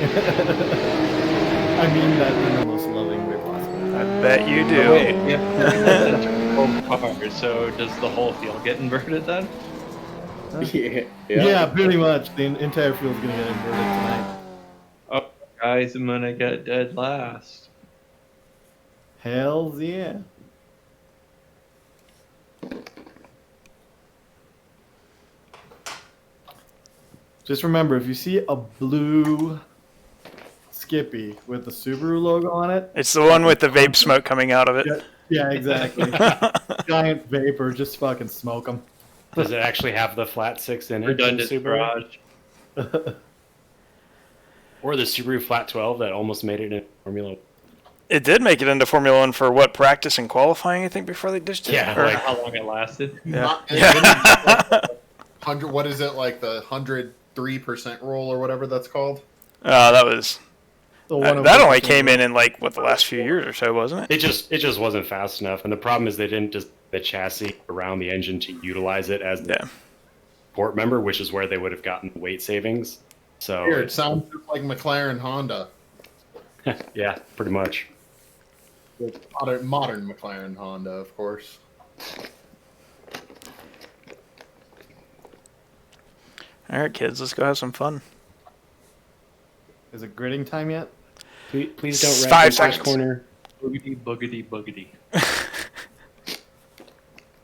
I mean that in the most loving way possible. I bet you do. Wait, yeah. So does the whole field get inverted then? Yeah, pretty much. The entire field's gonna get inverted tonight. Oh, guys, I'm gonna get dead last. Hells yeah. Just remember, if you see a blue Skippy with the Subaru logo on it, It's the one with the vape smoke coming out of it. yeah, exactly. Giant vapor, just fucking smoke them. Does it actually have the flat six in it? Redundant the Subaru? garage. Or the Subaru Flat 12 that almost made it in Formula. It did make it into Formula One for what, practice and qualifying, I think, before they ditched it? Yeah, Or- like- How long it lasted? yeah. Yeah. What is it, like the 103% rule or whatever that's called? That was The one that only 100% came in like what, the last few years or so, wasn't it? It just wasn't fast enough, and the problem is they didn't just the chassis around the engine to utilize it as the Yeah. port member, which is where they would have gotten the weight savings. So Here, it sounds just like McLaren Honda. yeah, pretty much. Modern McLaren Honda, of course. All right, kids, let's go have some fun. Is it gridding time yet? Please don't wreck 5 the seconds. first corner. Boogity, boogity, boogity.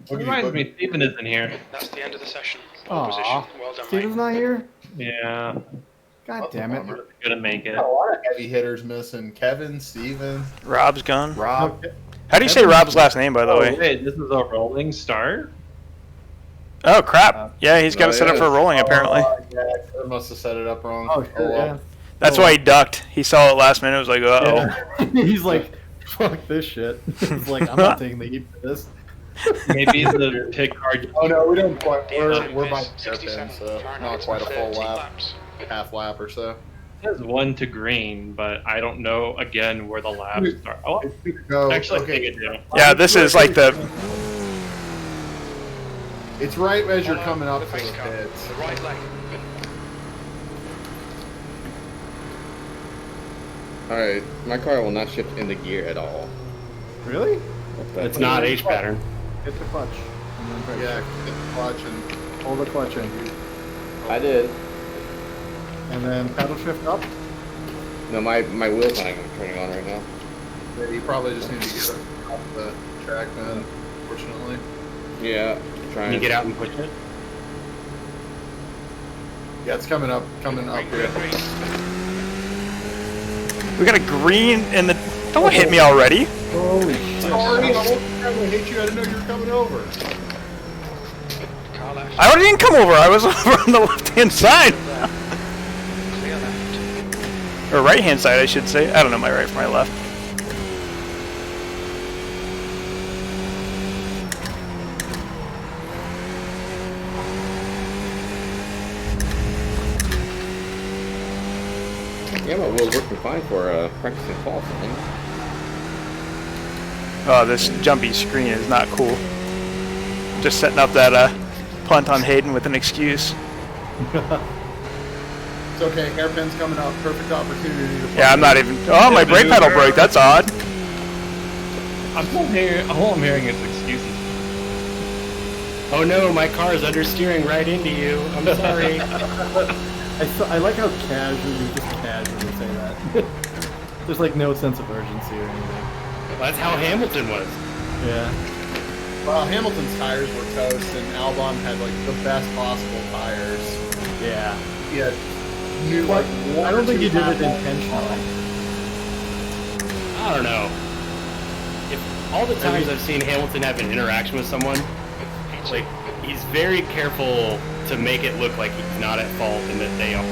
Boogity, Reminds me, boogity. Steven isn't here. That's the end of the session. Aw. Position. Well done, Steven's mate. not here? Yeah, God damn it. Bummer. gonna make it. A lot of heavy hitters missing. Kevin, Steven, Rob's gone. Rob. Okay. How do you say Rob's last name, by the Oh, way? wait, this is a rolling start? Oh, crap. Yeah, he's got Oh, it set up yeah. for rolling, apparently. Yeah, I must have set it up wrong. Oh, sure, well. yeah. That's why he ducked. He saw it last minute. Was like, uh-oh. Yeah. He's like, fuck this shit. He's like, I'm not taking the heat for this. Maybe the pick card. Oh no, we don't quite. Time We're by is 67 so Fahrenheit, not quite a full 30 lap, laps. half lap or so. Has one to green, but I don't know again where the laps start. Oh, Go. actually, I okay. think it do. Yeah, this is like the... It's right as you're Follow coming up the to the face car, pits. the right leg. Alright, my car will not shift into gear at all. Really? It's not H pattern. Hit the clutch. And then try to Yeah, hit the clutch and hold the clutch in. I did. And then paddle shift up. No, my wheel's not even turning on right now. yeah, you probably just need to get off the track then, unfortunately. Yeah, Can trying. you get out and push it? Yeah, it's coming up here. We got a green in the... Don't hit me already. Holy shit. Sorry, I hate you. I didn't know you were coming over. Car left. I didn't come over. I was over on the left-hand side. Clear left. Or right-hand side, I should say. I don't know my right from my left. Yeah, my wheel's working fine for practicing qualifying. Oh, this jumpy screen is not cool. Just setting up that punt on Hayden with an excuse. It's okay. Hairpin's coming up. Perfect opportunity to. Yeah, I'm not even... Oh, my brake pedal broke. That's odd. All I'm hearing is excuses. Oh no, my car is understeering right into you. I'm sorry. I like how casually say that. There's like no sense of urgency or anything. That's how Hamilton was. Yeah. Well, Hamilton's tires were toast, and Albon had like the best possible tires. Yeah. He had new But like. one I or don't think two he did it half-laps. intentionally. I don't know. If all the times I've seen Hamilton have an interaction with someone, like he's very careful to make it look like he's not at fault and that they are.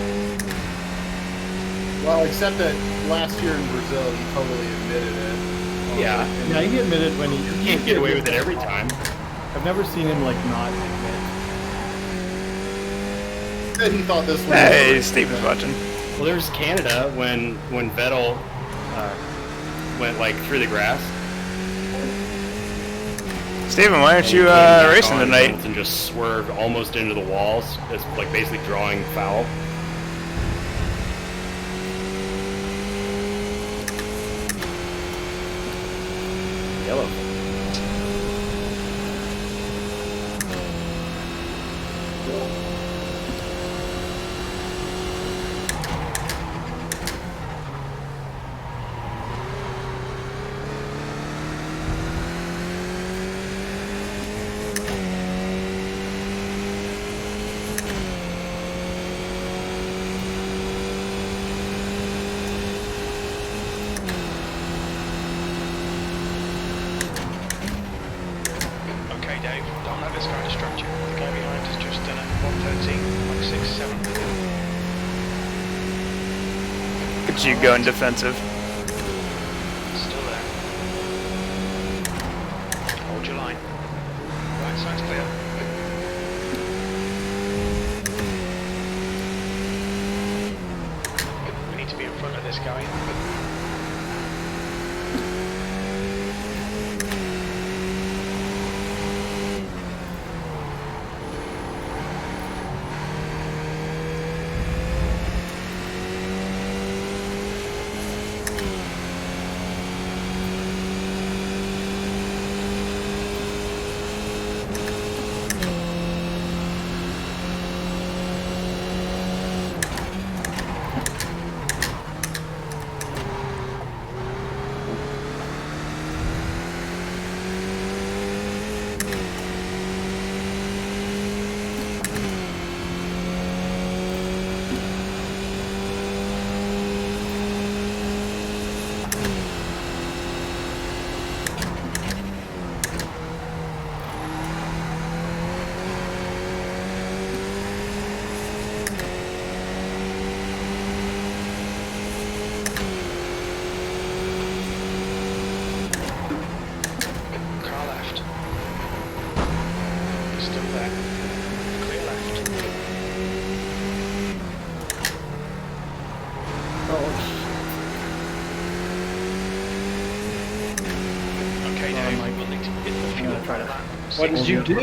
Well, except that last year in Brazil, he totally admitted it. Yeah. Yeah, he admitted when he You can't get away with it every time. I've never seen him like not admit. Said he thought this was. Hey, Steven's watching. Well, there's Canada when Vettel went like through the grass. Steven, why aren't you And he came back racing on, tonight? Hamilton just swerved almost into the walls. It's like basically drawing foul. powerful. Okay, Dave, don't let this guy distract you. The guy behind has just done a 113.67. It's you going defensive. Still there. Hold your line. Right side's clear. We need to be in front of this guy. Car left. Still there. Clear left. Okay, Dave, Mike. we'll need to hit the I'm fuel gonna try to. lap. What did you do?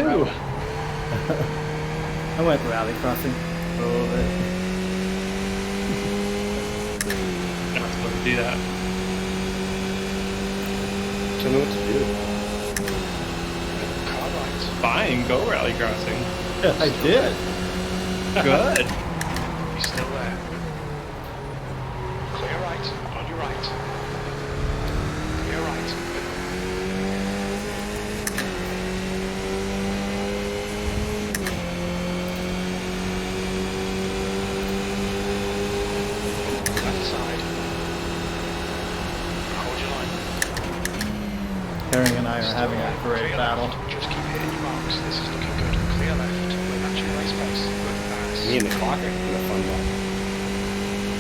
I went rally crossing for a little bit. You're not supposed to do that. Tell me what to do. Car right. Fine, go rally crossing. Yeah, I did. Good. He's still there. Clear right. On your right. Clear right. Left side. Hold your line. Herring and I are Still having there. a great Clear battle. left. Just keep hitting your marks. This is looking good. Clear left. We're matching race pace. Good pass. Me and the clock are having a fun one.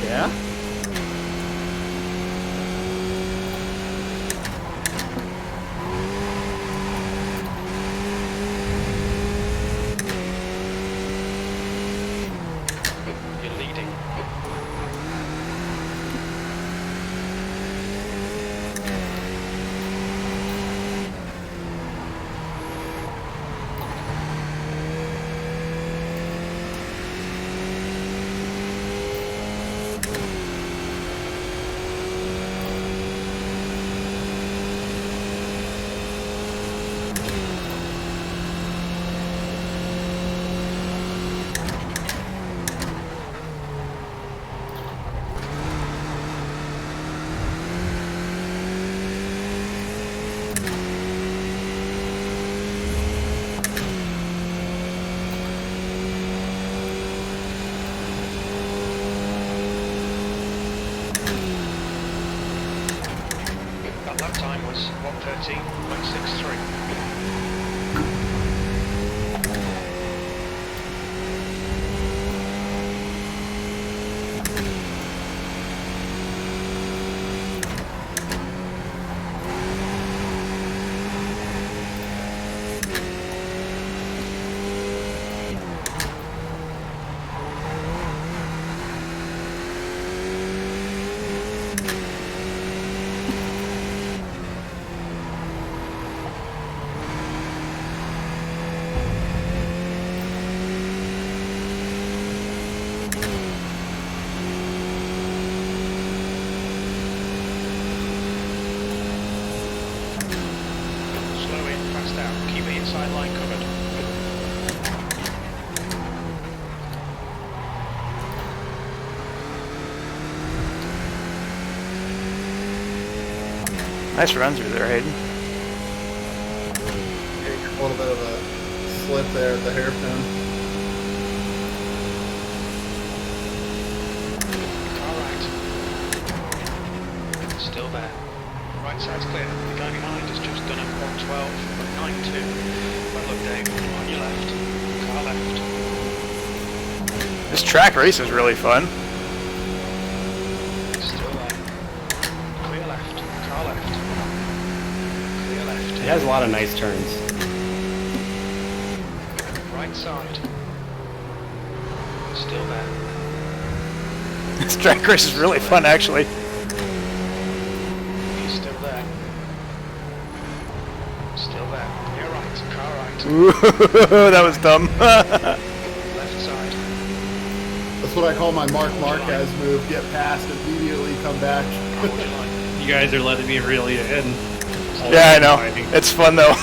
Yeah? You're leading. That lap time was 113.63. Right line covered. Nice run through there, Hayden. A little bit of a slip there at the hairpin. Car right. Still there. Right side's clear. The guy behind has just done a 112.92. Well, look, Dave, on your left. Car left. This track race is really fun. Still there. Clear left. Car left. Clear left. It has a lot of nice turns. Right side. Still there. This track race is really fun, actually. He's still there. Still there. You're right. Car right. Ooh, that was dumb. Left side. That's what I call my Mark Marquez move. Get past, immediately come back. Hold your line. You guys are letting me reel you in. Yeah, I know. It's fun, though.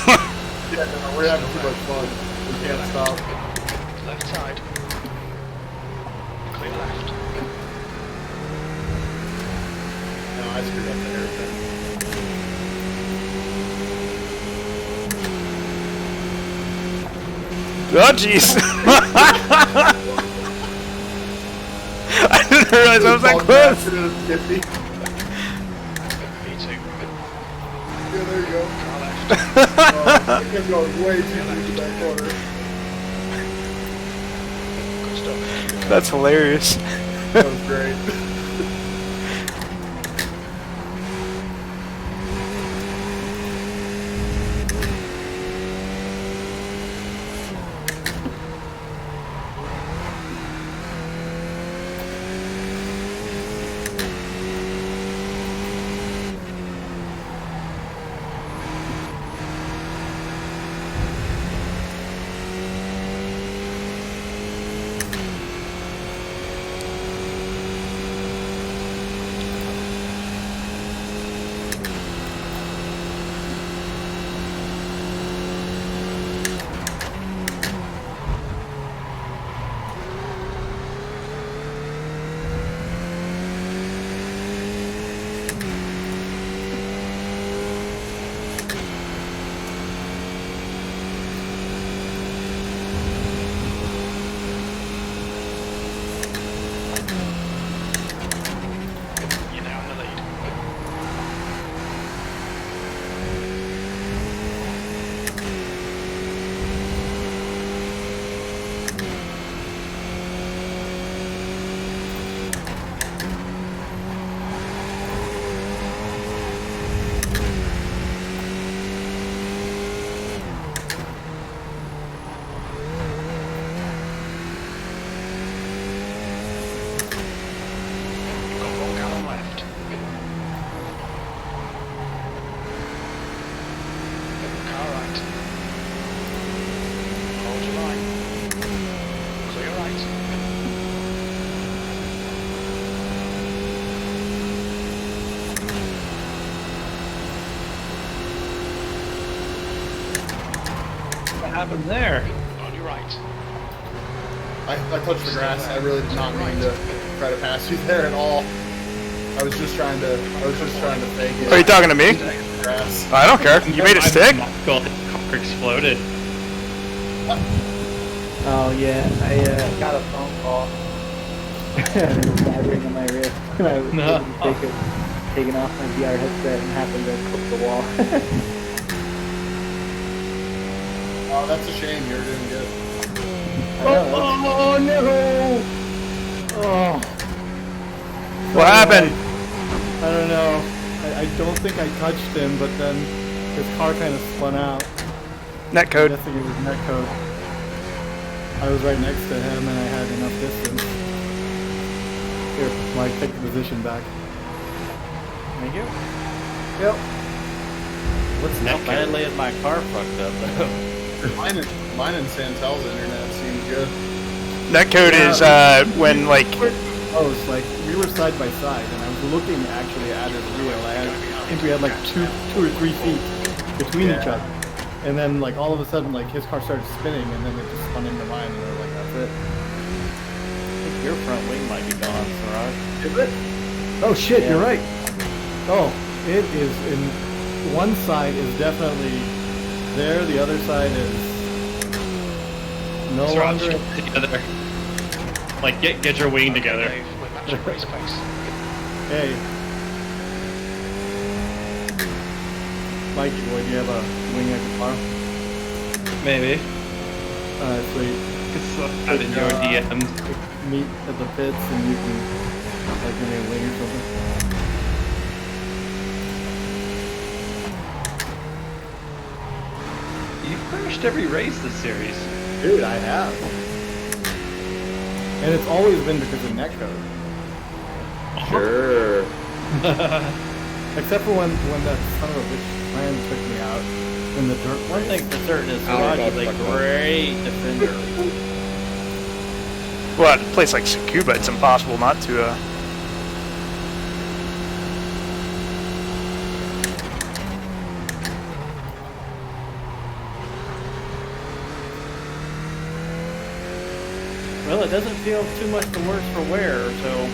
Yeah, no, we're having too much fun. We can't stop. Left side. Clear left. No, I screwed up the hairpin. Oh, jeez. I didn't realize I was that close. Skippy. V2. Yeah, there you go. Car left. I kept going way too deep in that corner. Good stuff. That's hilarious. That was great. You're now in the lead. You've got 1 gallon left. Car right. Hold your line. Clear right. What happened there? On your right. I touched the grass. I really did not mean to try to pass you there at all. I was just trying to fake it. Are you talking to me? Grass. I don't care. You made it stick? My car exploded. Oh yeah, I got a phone call. It was vibrating on my wrist when I was No. taking off my VR headset and happened to clip the wall. Oh, that's a shame. You're doing good. Oh no! Oh. What happened? I don't know. I don't think I touched him, but then his car kind of spun out. I'm Netcode. guessing it was netcode. I was right next to him and I had enough distance. Here, Mike, take the position back. Thank you. Yep. What's How netcode? badly is my car fucked up though? Mine and Santel's internet seemed good. Netcode is when, like, close, like we were side by side, and I was looking actually at his wheel. I think we had like two or 3 feet between each other. And then like all of a sudden like his car started spinning and then it just spun into mine and they're like, that's it. I think your front wing might be gone, Saraj. Is it? Oh shit, Yeah. you're right. Oh, it is in one side is definitely there, the other side is no Sriracha longer. together. Like get your wing together. Dave, we're matching race pace. Hey. Mikey boy, do you have a wing at the car? Maybe. Sweet. Out in your DMs. Meet at the pits and you can like give me a wing or something. You've crashed every race this series. Dude, I have. And it's always been because of netcode. Sure. Except for when that son of a bitch Ryan took me out in the dirt One race. thing for certain is I don't Saraj know is what a the fuck great defender. Well, at a place like Tsukuba, it's impossible not to. Well, it doesn't feel too much the worse for wear, so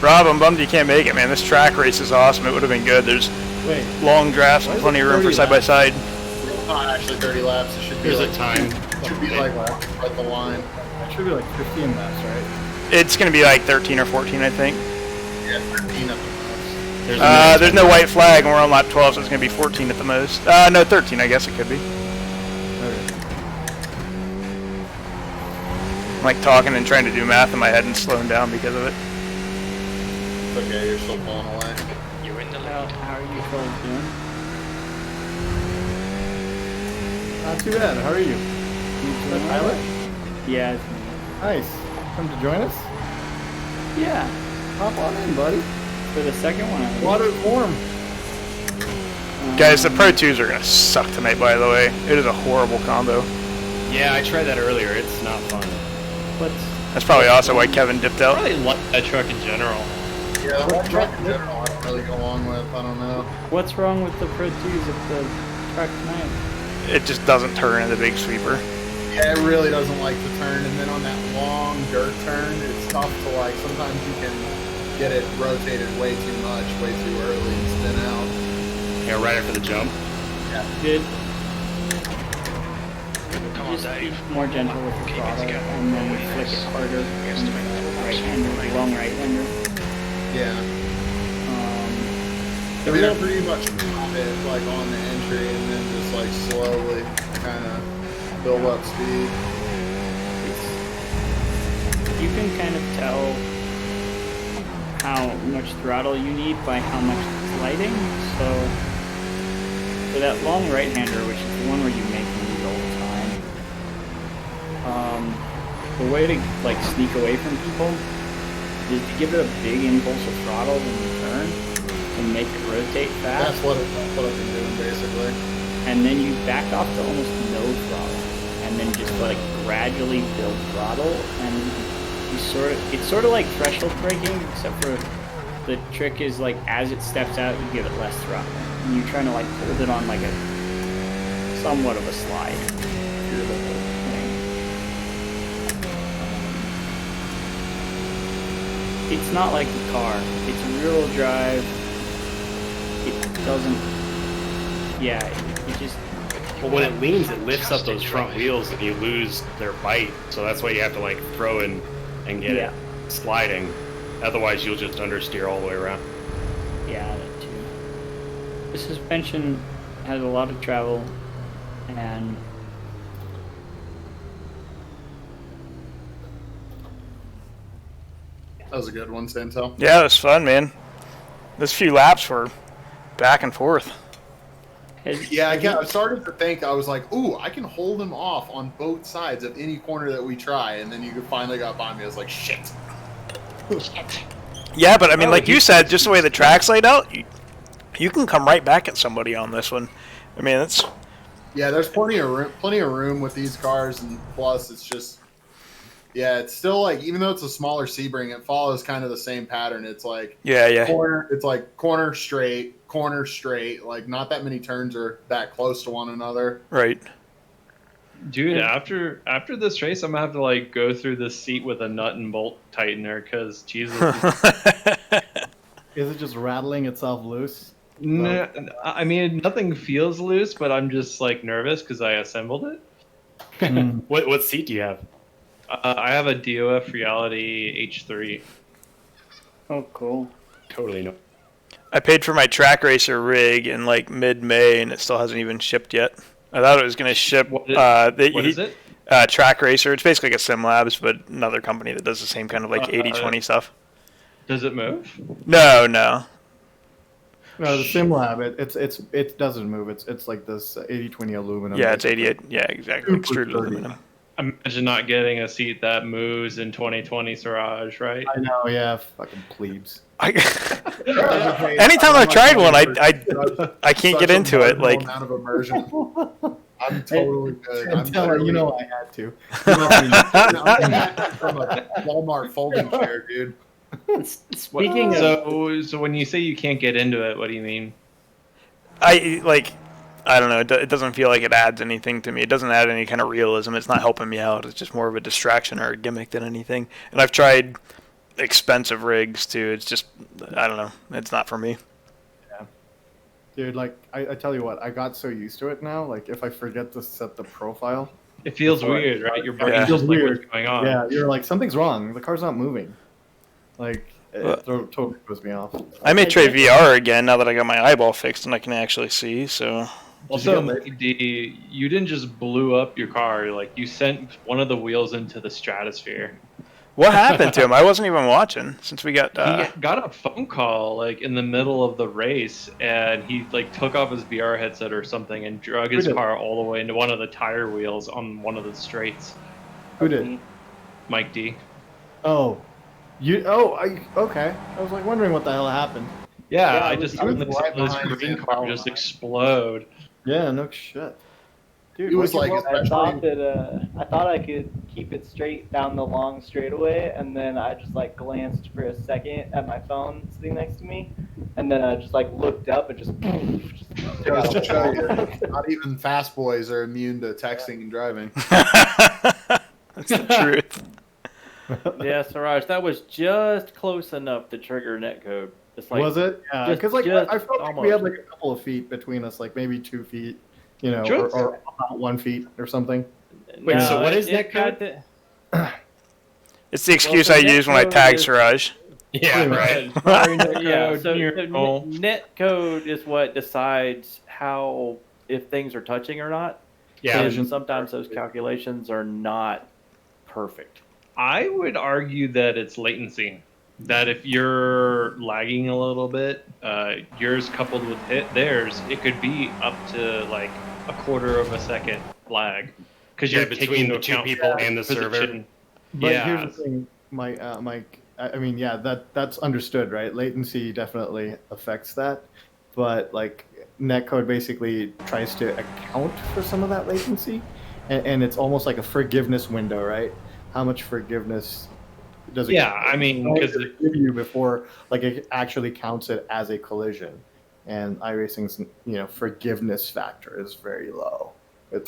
Rob, I'm bummed you can't make it, man. This track race is awesome. It would have been good. There's Wait, long drafts and plenty of room for side by side. It's not actually 30 laps. It should be There's like, a time. It should be like right the line. it should be like 15 laps, right? It's going to be like 13 or 14, I think. Yeah, 13 at the most. There's no white flag, and we're on lap 12, so it's going to be 14 at the most. No, 13, I guess it could be. Okay. I'm like talking and trying to do math in my head and slowing down because of it. It's okay, you're still pulling away. You're in the how, lead. how are you fellas doing? Not too bad. How are you? You doing Pilot? Yeah, it's me. Nice. Come to join us? Yeah, Hop on in, buddy. for the second one. I Water's warm. Guys, the Pro 2s are going to suck tonight, by the way. It is a horrible combo. Yeah, I tried that earlier. It's not fun. What's That's probably also why Kevin dipped I out. really like that truck in general. Yeah, the whole truck in general I don't really go along with. I don't know. what's wrong with the Pro 2s at the track tonight? It just doesn't turn in the big sweeper. Yeah, it really doesn't like to turn, and then on that long dirt turn, it's tough to like. Sometimes you can get it rotated way too much, way too early, and spin out. Yeah, right after the jump. Good. Come on, Just Dave. be more gentle with the Keep it throttle together. and then Wait, flick it yes. harder. Yes, And to make that right-hander, long right-hander. Yeah. The I mean, real I pretty much stop it like on the entry, and then just like slowly kind of build up speed. you can kind of tell how much throttle you need by how much sliding. So for that long right-hander, which is the one where you make moves all the time, the way to like sneak away from people is to give it a big impulse of throttle when you turn and make it rotate fast. That's what I've been doing basically. And then you back off to almost no throttle, and then just like gradually build throttle, and you it's sort of like threshold braking, except for the trick is like as it steps out, you give it less throttle, and you're trying to like hold it on like a somewhat of a slide through the whole thing. It's not like the car. It's rear-wheel drive. It doesn't. Yeah. It just. Well, when it leans, it lifts up those front wheels and you lose their bite. So that's why you have to like throw in and get Yeah. it sliding. Otherwise, you'll just understeer all the way around. Yeah, that too. The suspension has a lot of travel, and That was a good one, Santel. Yeah, it was fun, man. Those few laps were back and forth. Yeah, I started to think, I was like, ooh, I can hold him off on both sides of any corner that we try. And then you finally got by me. I was like, shit. Yeah, but I mean, like you said, just the way the track's laid out, you can come right back at somebody on this one. I mean, it's Yeah, there's plenty of room with these cars, and plus it's just Yeah, it's still like, even though it's a smaller Sebring, it follows kind of the same pattern. It's like Yeah. corner. It's like corner straight. Like not that many turns are that close to one another. Right. Dude, after this race, I'm gonna have to like go through this seat with a nut and bolt tightener because Jesus. Is it just rattling itself loose? No, I mean nothing feels loose, but I'm just like nervous because I assembled it. What seat do you have? I have a DOF Reality H3. Oh, cool. Totally no. I paid for my track racer rig in like mid-May, and it still hasn't even shipped yet. I thought it was going to ship. What is it? Track racer. It's basically like a SimLabs, but another company that does the same kind of like 80/20 stuff. Does it move? No. No, the SimLab, it doesn't move. It's like this 80/20 aluminum. Yeah, it's 88. Yeah, exactly. Extruded aluminum. Imagine not getting a seat that moves in 2020 Siraj, right? I know, yeah, fucking plebes. Anytime I've tried one, I can't get into it. Like, amount of immersion. I'm totally good. I'm You know I had to. from a Walmart folding chair, dude. Speaking of, So when you say you can't get into it, what do you mean? I don't know. It doesn't feel like it adds anything to me. It doesn't add any kind of realism. It's not helping me out. It's just more of a distraction or a gimmick than anything. And I've tried expensive rigs too. It's just, I don't know. It's not for me. Yeah. Dude, like, I tell you what, I got so used to it now. Like, if I forget to set the profile. It feels weird, right? Your brain Yeah. feels like weird. what's going on. Yeah, you're like, something's wrong. The car's not moving. Like, it totally throws me off. I may try VR again now that I got my eyeball fixed and I can actually see, so... Also, D, you didn't just blew up your car. Like, you sent one of the wheels into the stratosphere. What happened to him? I wasn't even watching since we got... He got a phone call, like, in the middle of the race, and he, like, took off his VR headset or something and drug his car all the way into one of the tire wheels on one of the straights. Who did? Mike D. Oh. Okay. I was, like, wondering what the hell happened. Yeah, Yeah, I just I was seen this right behind green him. car just explode. Yeah, no shit. Dude, It was like, I thought I could keep it straight down the long straightaway, and then I just like glanced for a second at my phone sitting next to me, and then I just like looked up and just not even fast boys are immune to texting and driving. That's the truth. Yeah, Siraj, that was just close enough to trigger netcode. It's like, was it? Yeah, just- because like just I felt like we had almost. like a couple of feet between us, like maybe 2 feet, you know, Sure. or about 1 feet or something. Wait, so what is it got netcode? It's the excuse so I use when I netcode tag is- Siraj. Yeah, right. Yeah, so Oh. net code is what decides how, if things are touching or not. Yeah. And sometimes those calculations are not perfect. I would argue that it's latency. That if you're lagging a little bit, yours coupled with theirs, it could be up to like a quarter of a second lag. Because Yeah, you're between taking the into two account people and the server. position. But Yeah. here's the thing, Mike. I mean, yeah, that's understood, right? Latency definitely affects that, but like netcode basically tries to account for some of that latency, and it's almost like a forgiveness window, right? How much forgiveness does it? Yeah, I mean, because give you before like it actually counts it as a collision, and iRacing's forgiveness factor is very low.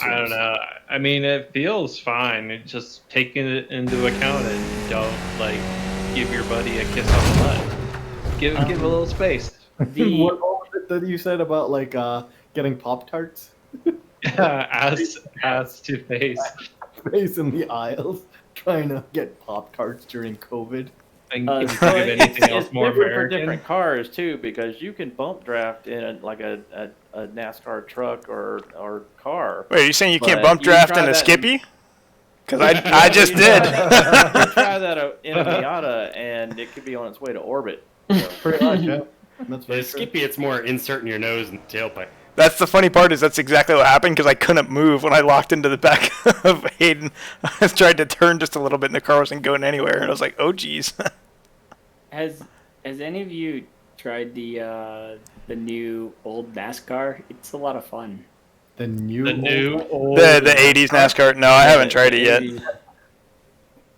I don't know. I mean, it feels fine. It's just taking it into account and don't like give your buddy a kiss on the butt. Give a little space. What was it that you said about like getting Pop-Tarts? Ass to face. Face in the aisles trying to get Pop-Tarts during COVID. I can think of anything else It's more different for American. different cars too, because you can bump draft in like a NASCAR truck or car. Wait, are you saying you can't But bump you draft try in a that Skippy? Because I just did. You try that in a Miata, and it could be on its way to orbit. So. Pretty much, yeah. That's very With true. Skippy, it's more inserting your nose in the tailpipe. That's the funny part, is that's exactly what happened, because I couldn't move when I locked into the back of Hayden. I tried to turn just a little bit and the car wasn't going anywhere, and I was like, oh geez. Has any of you tried the new old NASCAR? It's a lot of fun. The new The 80s NASCAR? No, I haven't tried it yet.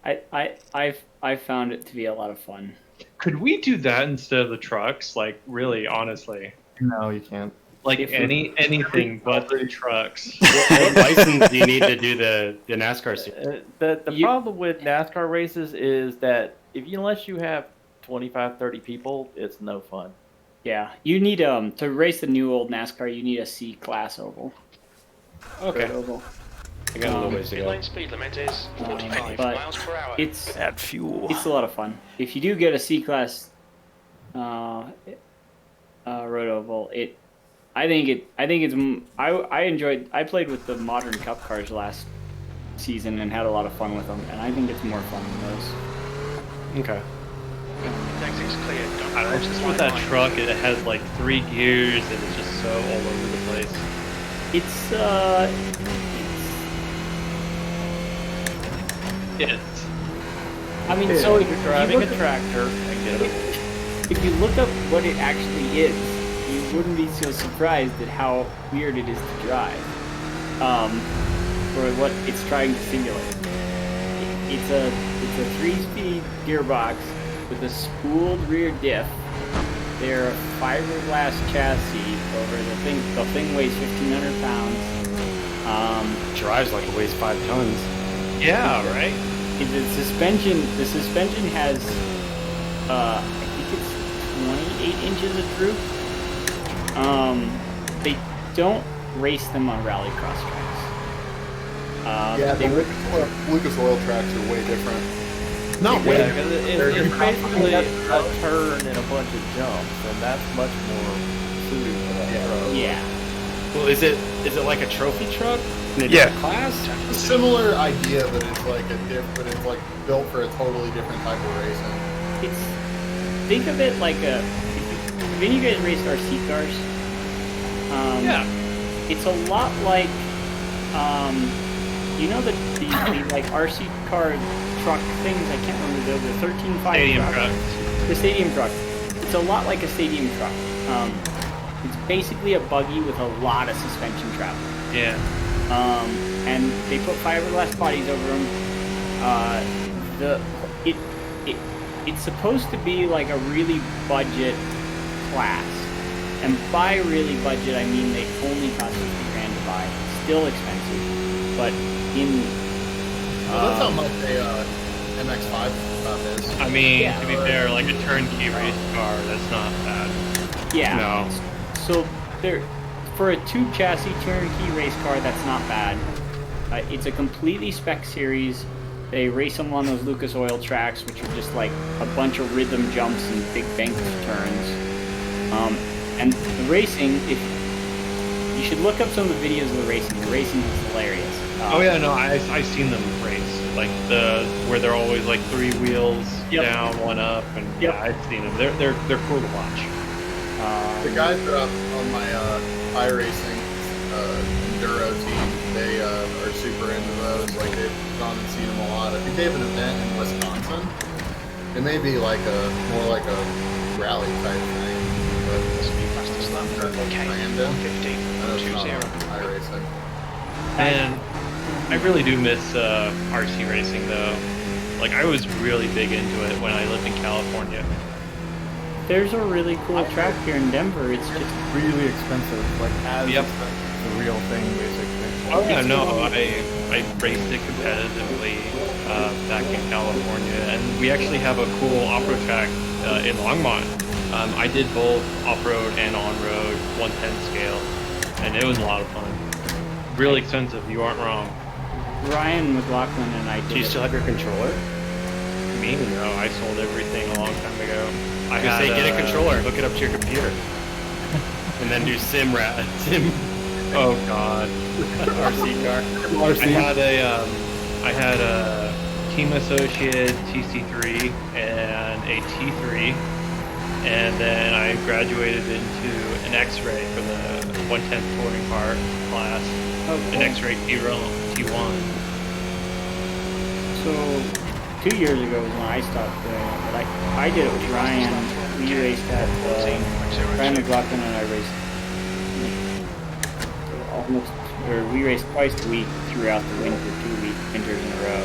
I found it to be a lot of fun. Could we do that instead of the trucks? Like, really, honestly, No, you can't. like If anything but the trucks. What license do you need to do the NASCAR series? The problem with NASCAR races is that unless you have 25, 30 people, it's no fun. Yeah, you need to race the new old NASCAR. You need a C class oval. Okay. Road oval. I got a little ways to Pit go. lane speed limit is 45 but miles per hour. It's Add fuel. a lot of fun. If you do get a C class road oval, I played with the modern cup cars last season and had a lot of fun with them, and I think it's more fun than those. Okay. Exit's clear. Don't I don't know, cross just the with white that line. truck, it has like 3 gears and it's just so all over the place. It's It's I mean, so if You're you driving look a up- tractor and get it. If you look up what it actually is, you wouldn't be so surprised at how weird it is to drive. For what it's trying to simulate. It's a 3-speed gearbox with a spooled rear diff. They're a fiberglass chassis over the thing weighs 1,500 pounds. Drives like it weighs 5 tons. yeah, right. The suspension has I think it's 28 inches of droop. They don't race them on rallycross tracks. Yeah, they the Lucas Oil tracks are way different. Not way Yeah, different. 'cause it's basically a turn and a bunch of jumps, and that's much more suited for that road. Yeah. Well, is it like a trophy truck in a Yeah. different class? A similar idea, but it's like but it's like built for a totally different type of racing. Think of it like if any of you guys raced RC cars, Yeah. it's a lot like, you know the like RC car truck things, I can't remember, the 13.5 Stadium truck. trucks. The stadium truck. It's a lot like a stadium truck. It's basically a buggy with a lot of suspension travel. Yeah. And they put fiberglass bodies over them. It's supposed to be like a really budget class, and by really budget I mean they only cost $50,000 to buy. Still expensive, but in Well, that's how much a MX-5 stuff is. I mean, Yeah. to be fair, like a turnkey race car, that's not bad. yeah. No. So there, for a 2 chassis turnkey race car, that's not bad. It's a completely spec series. They race them on those Lucas Oil tracks, which are just like a bunch of rhythm jumps and big bank turns. And the racing, if you should look up some of the videos of the racing. The racing is hilarious. Oh yeah, no, I've seen them race, like where they're always like 3 wheels Yep. down, 1 up, and Yep. yeah, I've seen them. They're cool to watch. The guys that are on my iRacing enduro team, they are super into those. Like they've gone and seen them a lot. I think they have an event in Wisconsin. It may be like more like a rally type thing, but Speed fastest lap. Brandon. K 150 I know it's not 20. on iRacing. And I really do miss RC racing though. Like I was really big into it when I lived in California. There's a really cool track here in Denver. It's just Really expensive, like as Yep. the real thing, basically. Oh yeah, no, I raced it competitively back in California, and we actually have a cool off-road track in Longmont. I did both off-road and on-road 110 scale, and it was a lot of fun. Really expensive, you aren't wrong. Ryan McLaughlin and I did. Do you still have your controller? Me, no, I sold everything a long time ago. I Just say had, get a controller, hook it up to your computer, and then do sim. Oh god. RC car. I had a Team Associate TC3 and a T3, and then I graduated into an X-Ray for the 110 touring car class, an X-Ray T1. So 2 years ago was when I stopped doing it, but I did it with Ryan. We raced at Ryan McLaughlin and I raced almost, or we raced twice a week throughout the winter, 2 winters in a row.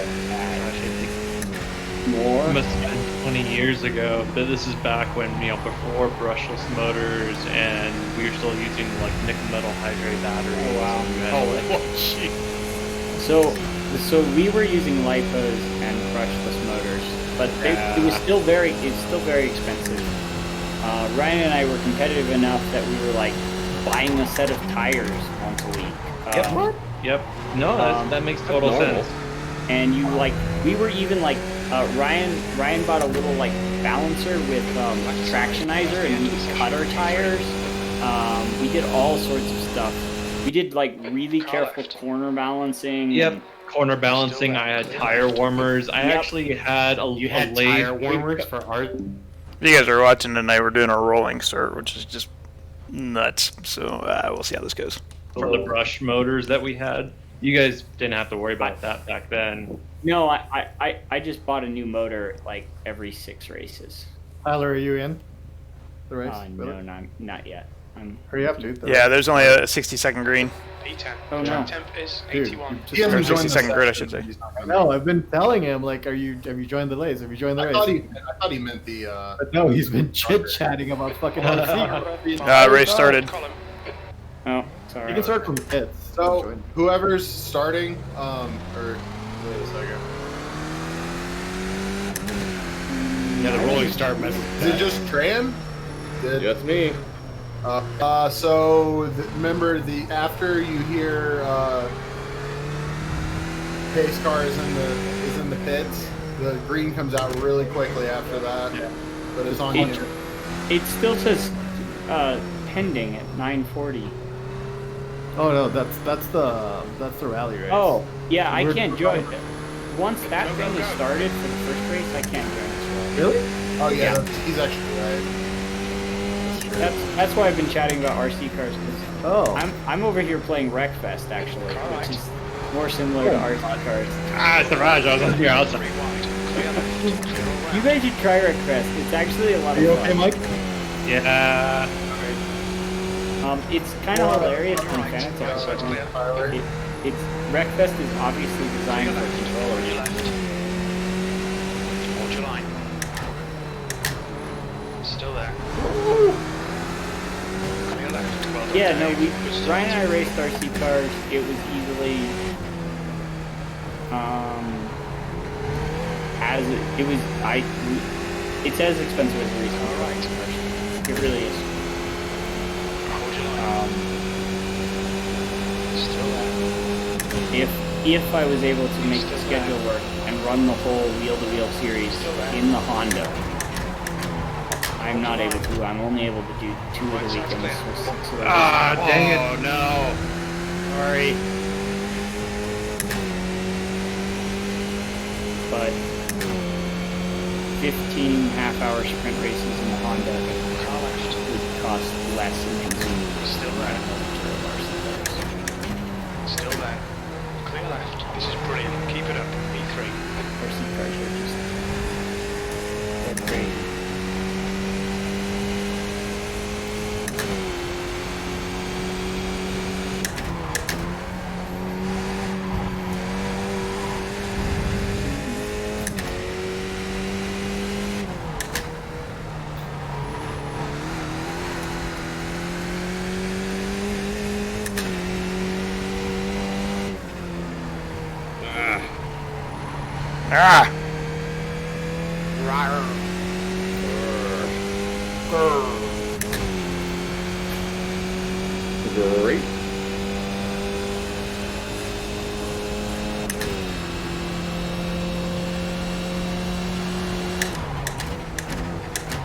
More? It must have been 20 years ago, but this is back when, before brushless motors and we were still using like nickel metal hydrate batteries. Oh, wow. And you had, So we were using lipos and brushless motors, but it's still very expensive. Ryan and I were competitive enough that we were like buying a set of tires once a week. Yep. No, that makes total sense. And we were even like, Ryan bought a little like balancer with tractionizer, and we cut our tires. We did all sorts of stuff. We did like really careful corner balancing. Yep. Corner balancing. I had tire warmers. I actually had You had tire warmers for art. If you guys are watching tonight, we're doing a rolling start, which is just nuts. So we'll see how this goes. For the brush motors that we had. You guys didn't have to worry about that back then. No, I just bought a new motor like every 6 races. Tyler, are you in the race? No, not yet. Hurry up, dude. Yeah, there's only a 60-second green. P10. Oh, no. Temp is Dude, 81. you He hasn't Or joined 60-second the grid, I session. should say. He's not gonna- No, I've been telling him, like, have you joined the race? Have you joined the I race? thought he meant the. But no, he's been chit-chatting about fucking RC. Race started. Column. Oh, sorry. You can start from the pits. So whoever's starting, or wait a second. Yeah, the rolling start messes. Is it just Tran? Just me. Remember after you hear pace car is in the pits, the green comes out really quickly after that. Yeah. But it's on you. It still says pending at 9:40. Oh no, that's the rally race. Oh, yeah, I can't join. Once that thing is started for the first race, I can't join this rally. Really? Oh yeah, he's actually right. That's why I've been chatting about RC cars, because Oh. I'm over here playing Wreckfest actually, which is more similar to RC cars. It's the Raj. I was on your outside. You guys should try Wreckfest. It's actually a lot of Are you fun. okay, Mike? Yeah. It's kind of hilarious from Fanatec. Wreckfest is obviously designed for controllers. Your left. Hold your line. Still there. Clear left. Well done, Yeah, no, Dave. Good start. Ryan and I raced RC cars. It was easily, it's as expensive as racing cars. Alright. It really is. Hold your line. Still there. If I was able to make the schedule work and run the whole wheel-to-wheel series in the Honda, I'm not able to. I'm only able to do 2 of the weekends. So 6 of the Dang it. Oh no. Sorry. but 15 half-hour sprint races in the Honda Car left. would cost less and consume Still there. Still there. Clear left. This is brilliant. Keep it up. E3. RC cars are just they're crazy. Ah! Great.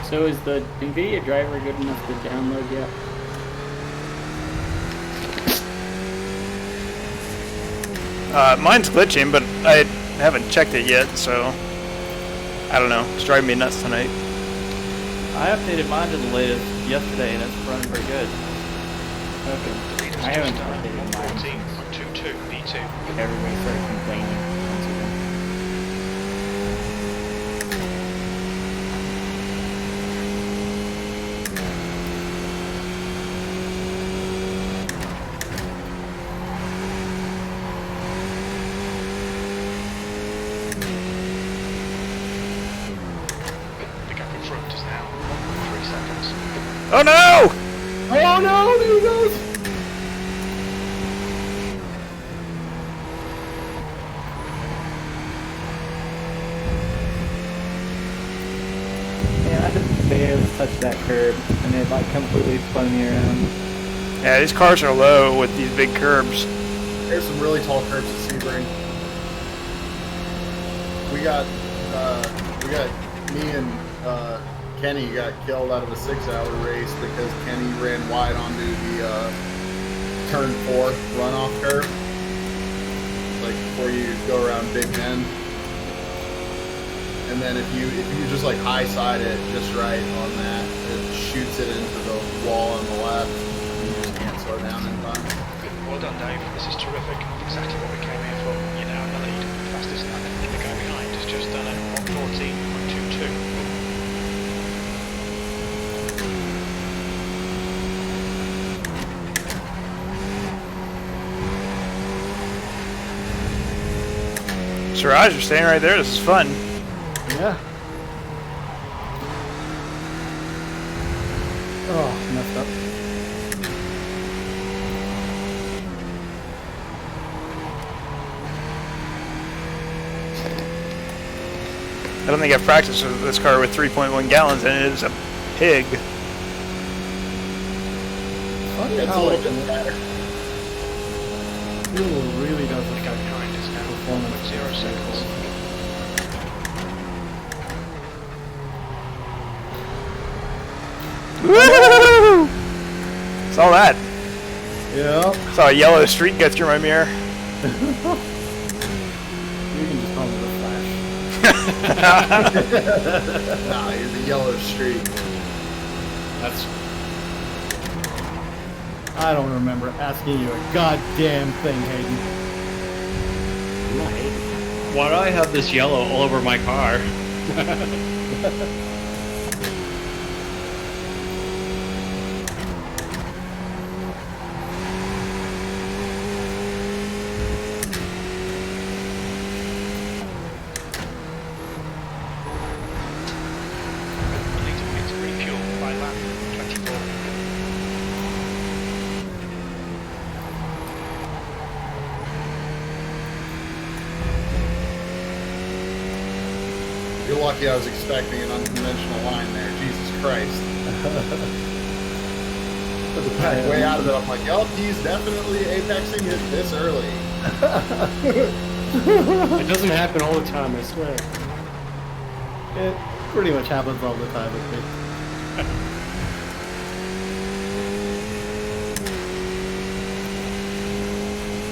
So is the NVIDIA driver good enough to download yet? Mine's glitching, but I haven't checked it yet, so I don't know. It's driving me nuts tonight. I updated mine to the latest yesterday, and it's running pretty good. Okay. I haven't updated mine 14. since 2-2. B2. everybody started complaining. Once again. Oh no! Oh no! There he goes. Man, I just barely touched that curb, and it like completely spun me around. Yeah, these cars are low with these big curbs. There's some really tall curbs at Sebring. We got me and Kenny got killed out of a 6-hour race because Kenny ran wide onto the turn 4 runoff curve. Like before you go around Big Bend. And then if you just like high side it just right on that, it shoots it into the wall on the left. You just can't slow down in time. Well done, Dave. This is terrific. Exactly what we came here for. You're now in the lead. Fastest in the guy behind has just done a 1:14.22. Siraj, you're staying right there. This is fun. Yeah. Oh, messed up. I don't think I've practiced with this car with 3.1 gallons, and it is a pig. Funny It's a how little like bit better. fuel really does The like guy behind is now performance 1.0 seconds. Woo! Saw that. Yeah. Saw a yellow streak go through my mirror. You can just call me the Flash. Nah, you're the yellow streak. That's I don't remember asking you a goddamn thing, Hayden. Why do I have this yellow all over my car? You need to refuel by lap 24. You're lucky I was expecting an unconventional line there. Jesus Christ. Way out of it. I'm like, yup, he's definitely apexing it this early. it doesn't happen all the time, I swear. It pretty much happens all the time with me.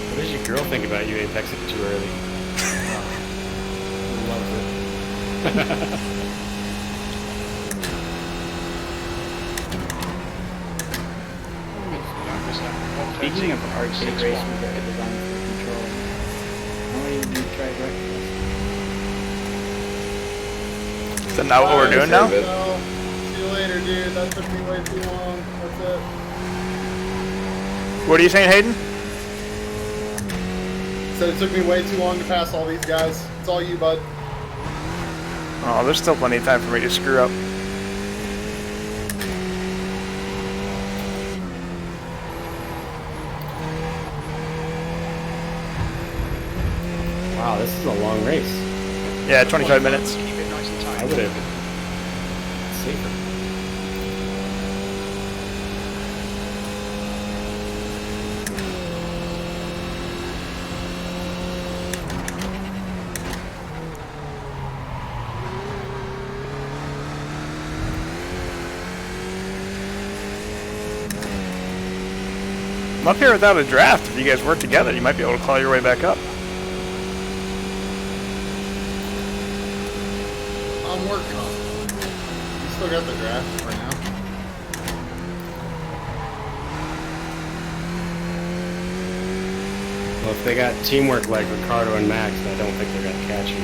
What does your girl think about you apexing too early? Loves it. Speaking of arcade racing that are designed for control, how many of you tried Reckless? Is that not what we're doing now? See you later, dude. That took me way too long. That's it. What are you saying, Hayden? Said it took me way too long to pass all these guys. It's all you, bud. Oh, there's still plenty of time for me to screw up. Wow, this is a long race. Yeah, 25 minutes. Keep it nice and tight. I would have safer. I'm up here without a draft. If you guys work together, you might be able to claw your way back up. I'm working on it. You still got the draft for now. Well, if they got teamwork like Ricardo and Max, I don't think they're gonna catch you.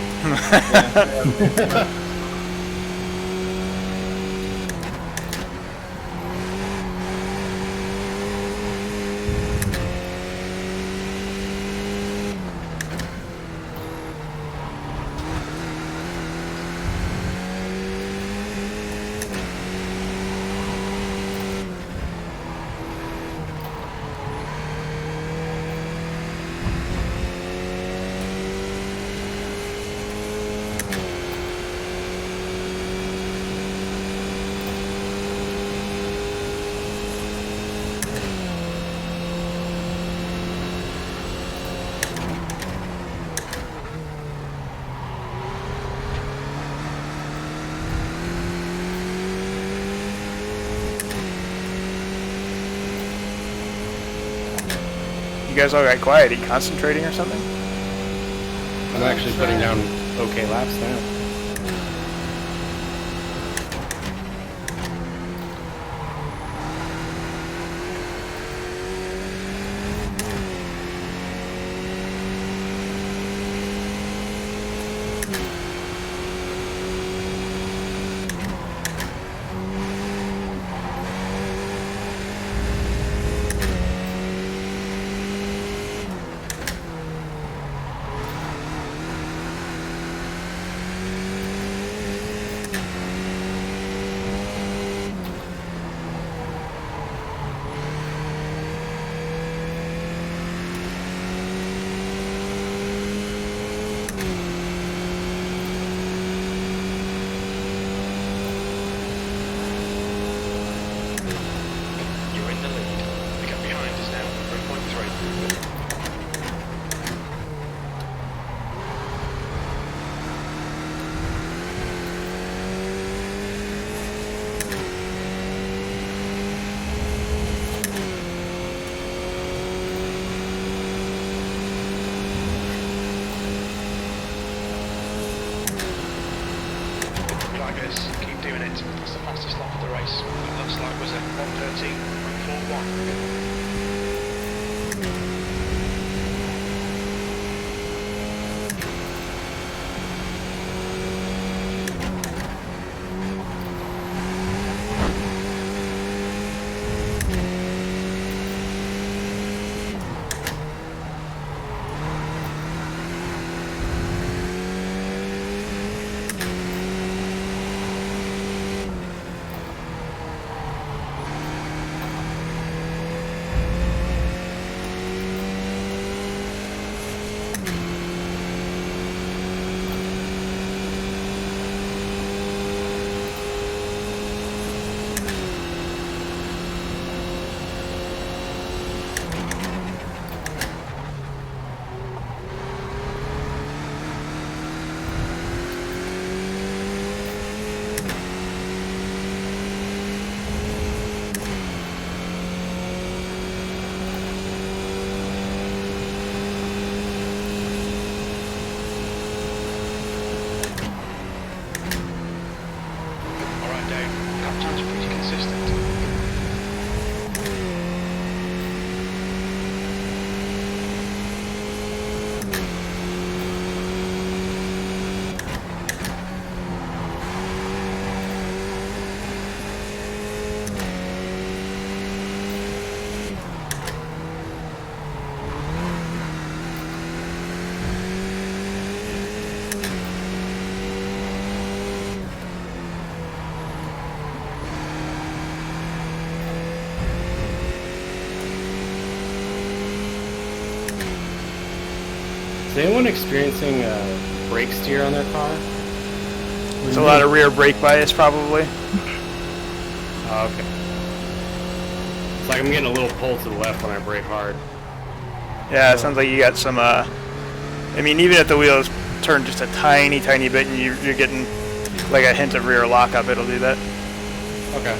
You guys all got quiet. Are you concentrating or something? I'm actually putting down okay laps now. You're in the lead. The gap behind is now 3.3. Flaggers, keep doing it. That's the fastest lap of the race. That looks like was at 1:13.41. Alright, Dave. Lap time's pretty consistent. Is anyone experiencing brake steer on their car? There's a lot of rear brake bias, probably. Oh, okay. It's like I'm getting a little pull to the left when I brake hard. Yeah, it sounds like you got some. I mean, even if the wheels turn just a tiny, tiny bit, and you're getting like a hint of rear lockup, it'll do that. Okay.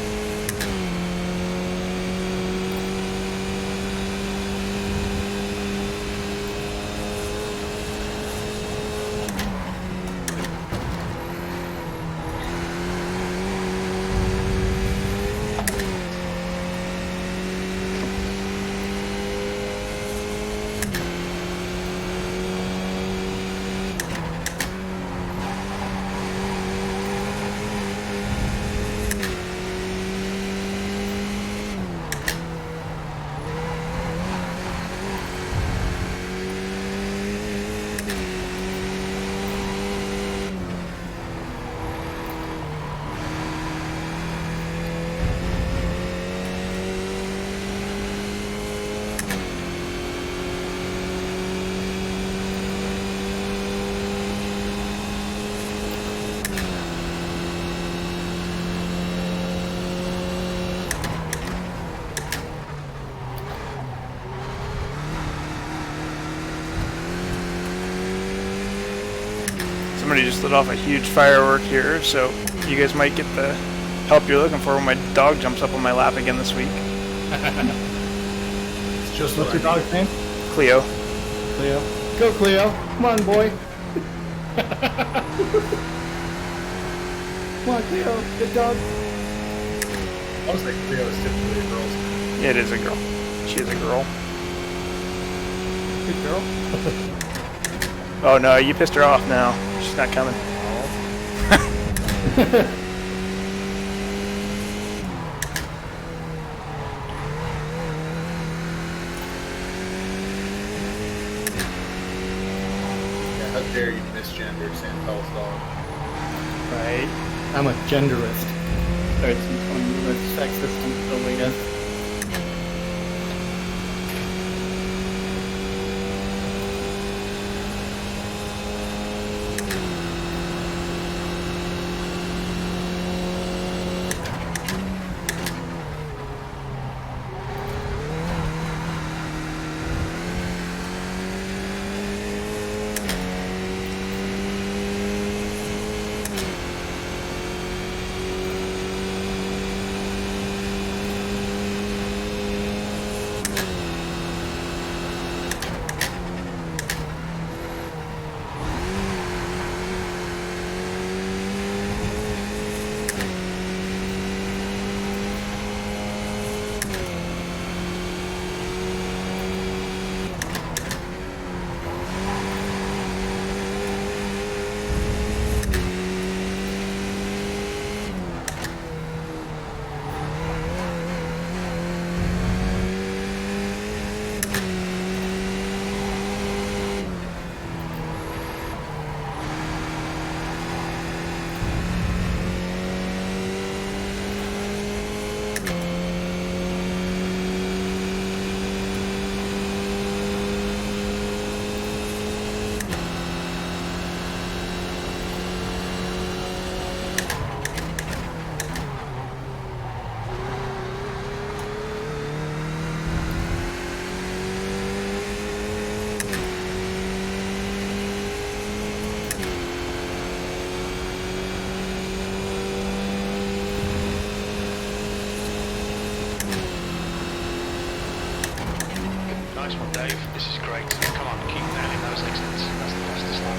Somebody just lit off a huge firework here, so you guys might get the help you're looking for when my dog jumps up on my lap again this week. It's just What's your dog's name? Cleo. Cleo. Go, Cleo. Come on, boy. Come on, Cleo. Good dog. I was thinking Cleo is typically a girl's name. It is a girl. She is a girl. Good girl. Oh no, you pissed her off now. She's not coming. Yeah, how dare you misgender Santel's dog? Right. I'm a genderist. Starts some fun with sexist and stuff, I guess. Nice one, Dave. This is great. Come on, keep nailing those exits. That's the fastest lap.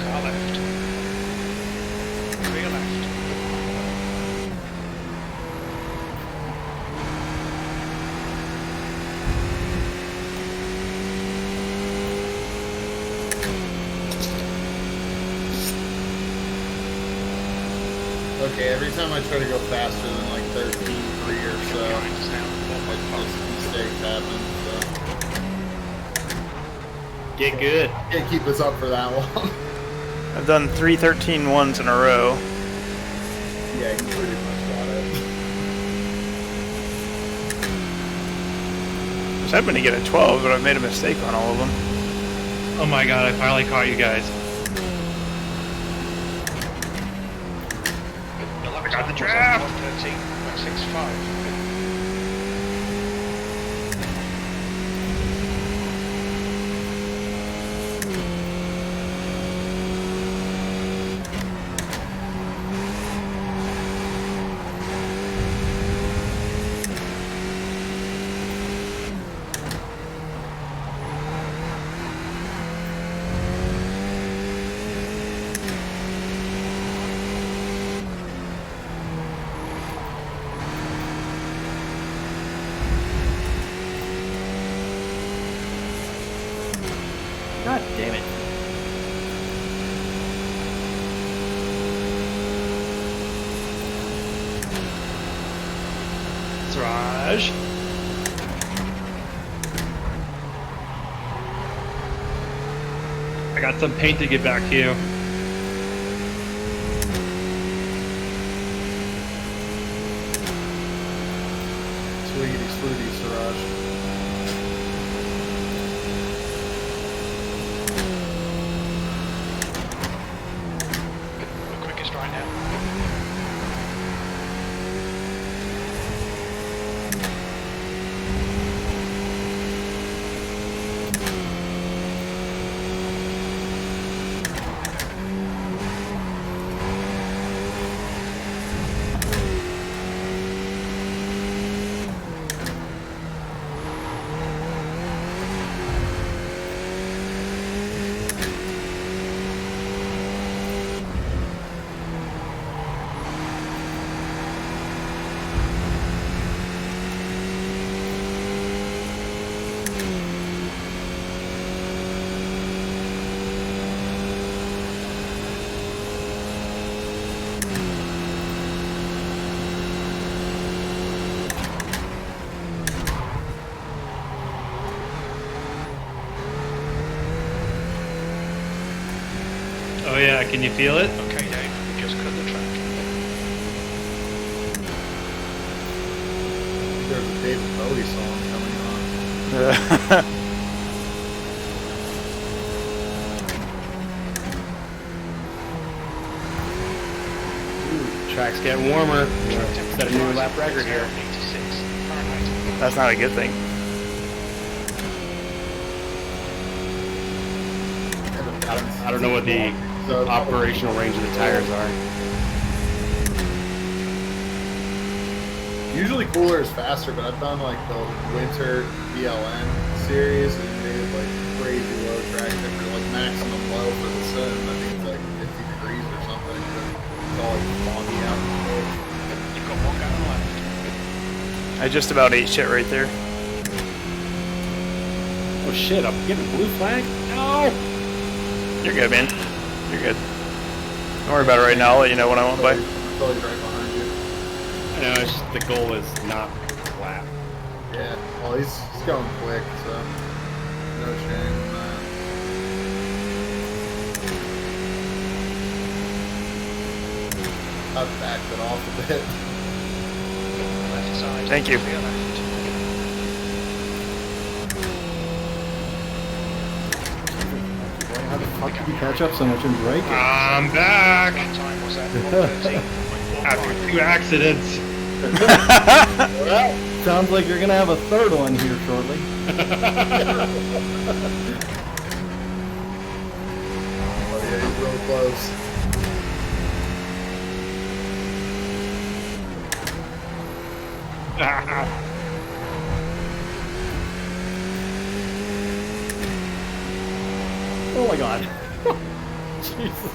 Car left. Clear left. Okay, every time I try to go faster than like 13.3 or so, Behind us now. just mistakes happen. So Get good. can't keep us up for that long. I've done 3:13 ones in a row. Yeah, you pretty much got it. I was hoping to get a 12, but I've made a mistake on all of them. Oh my god, I finally caught you guys. I got the draft. 13.65. God damn it. Siraj. I got some paint to get back to you. Sweetie, sweetie, Siraj. We're quickest right now. Oh yeah, can you feel it? Okay, Dave, we just cut the track. There's a David Bowie song coming on. Track's getting warmer. Set a new lap record here. 86 Fahrenheit. That's not a good thing. I don't know what the operational range of the tires are. Usually cooler is faster, but I've done like the winter BLN series and they have like crazy low track temperature, like maximum low for the sim. I think it's like 50 degrees or something. It's all like foggy out. You've got one gallon left. I just about ate shit right there. Oh shit, I'm getting blue flag? No! You're good, man. You're good. Don't worry about it right now. I'll let you know when I won't by. It's always right behind you. I know, it's just the goal is not lap. Yeah, well, he's going quick, so no shame in that. I've backed it off a bit. Left side. Thank you. Clear left. How the fuck did you catch up so much in braking? I'm back Lap time was at 1:13.4. after 2 accidents. Well, sounds like you're gonna have a third one here shortly. Oh yeah, he's real close. Oh my god. Jesus.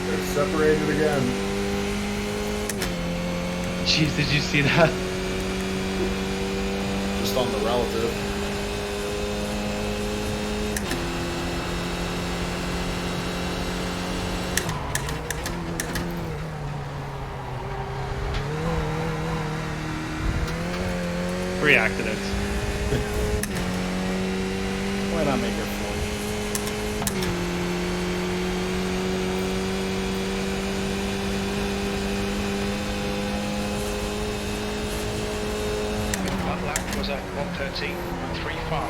They're separated again. Jeez, did you see that? Just on the relative. Three accidents. Why not make it fun? That lap was at 1:13.35.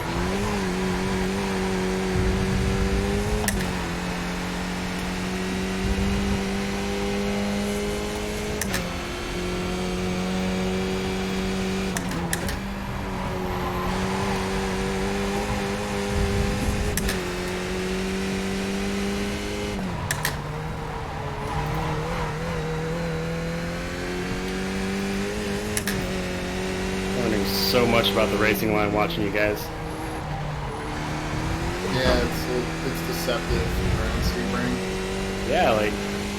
Learning so much about the racing line watching you guys. Yeah, it's deceptive around Sebring. Yeah, like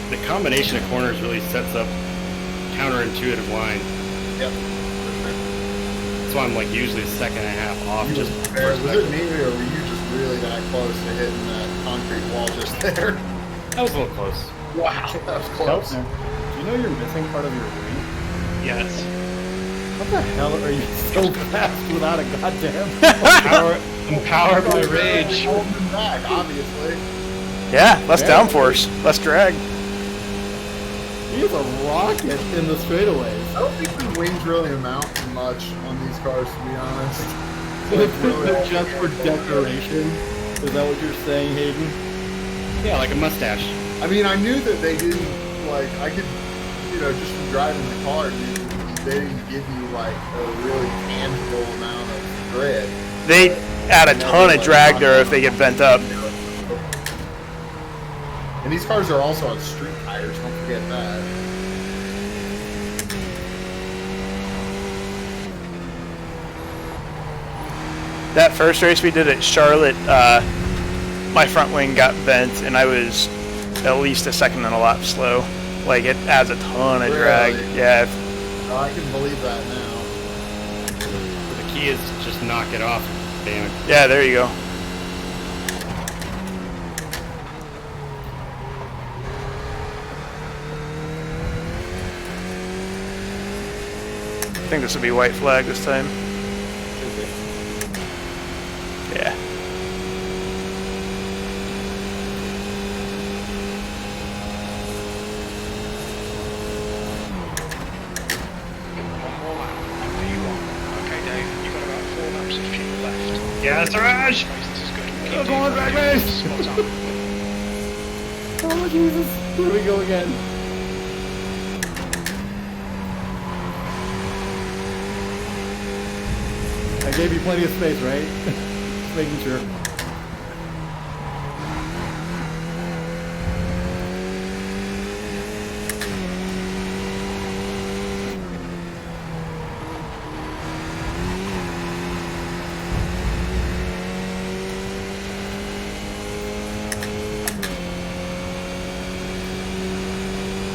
the combination of corners really sets up counterintuitive line. Yep. That's why I'm like usually a second and a half off. Just Was it me or were you just really that close to hitting that concrete wall just there? that was a little close. Wow, that was close. Do you know you're missing part of your wing? Yes. What the hell are you so fast without a goddamn? I'm powered by rage. Holding him back, obviously. Yeah, less downforce, less drag. He is a rocket in the straightaways. I don't think the wings really amount to much on these cars, to be honest. They're just for decoration. Is that what you're saying, Hayden? Yeah, like a mustache. I mean, I knew that they didn't, like, I could, just from driving the car, they didn't give you, like, a really tangible amount of grid. They add a ton of drag there if they get bent up. And these cars are also on street tires, don't forget that. That first race we did at Charlotte, my front wing got bent and I was at least a second and a lap slow. Like, it adds a ton of drag. Really? Yeah. Oh, I can believe that now. The key is to just knock it off. Damn it. Yeah, there you go. I think this will be white flag this time. Yeah. Yeah, Siraj! This is good. Keep Come doing on, that. Drag Race! Spot on. Oh, Jesus. Here we go again. I gave you plenty of space, right? Just making sure.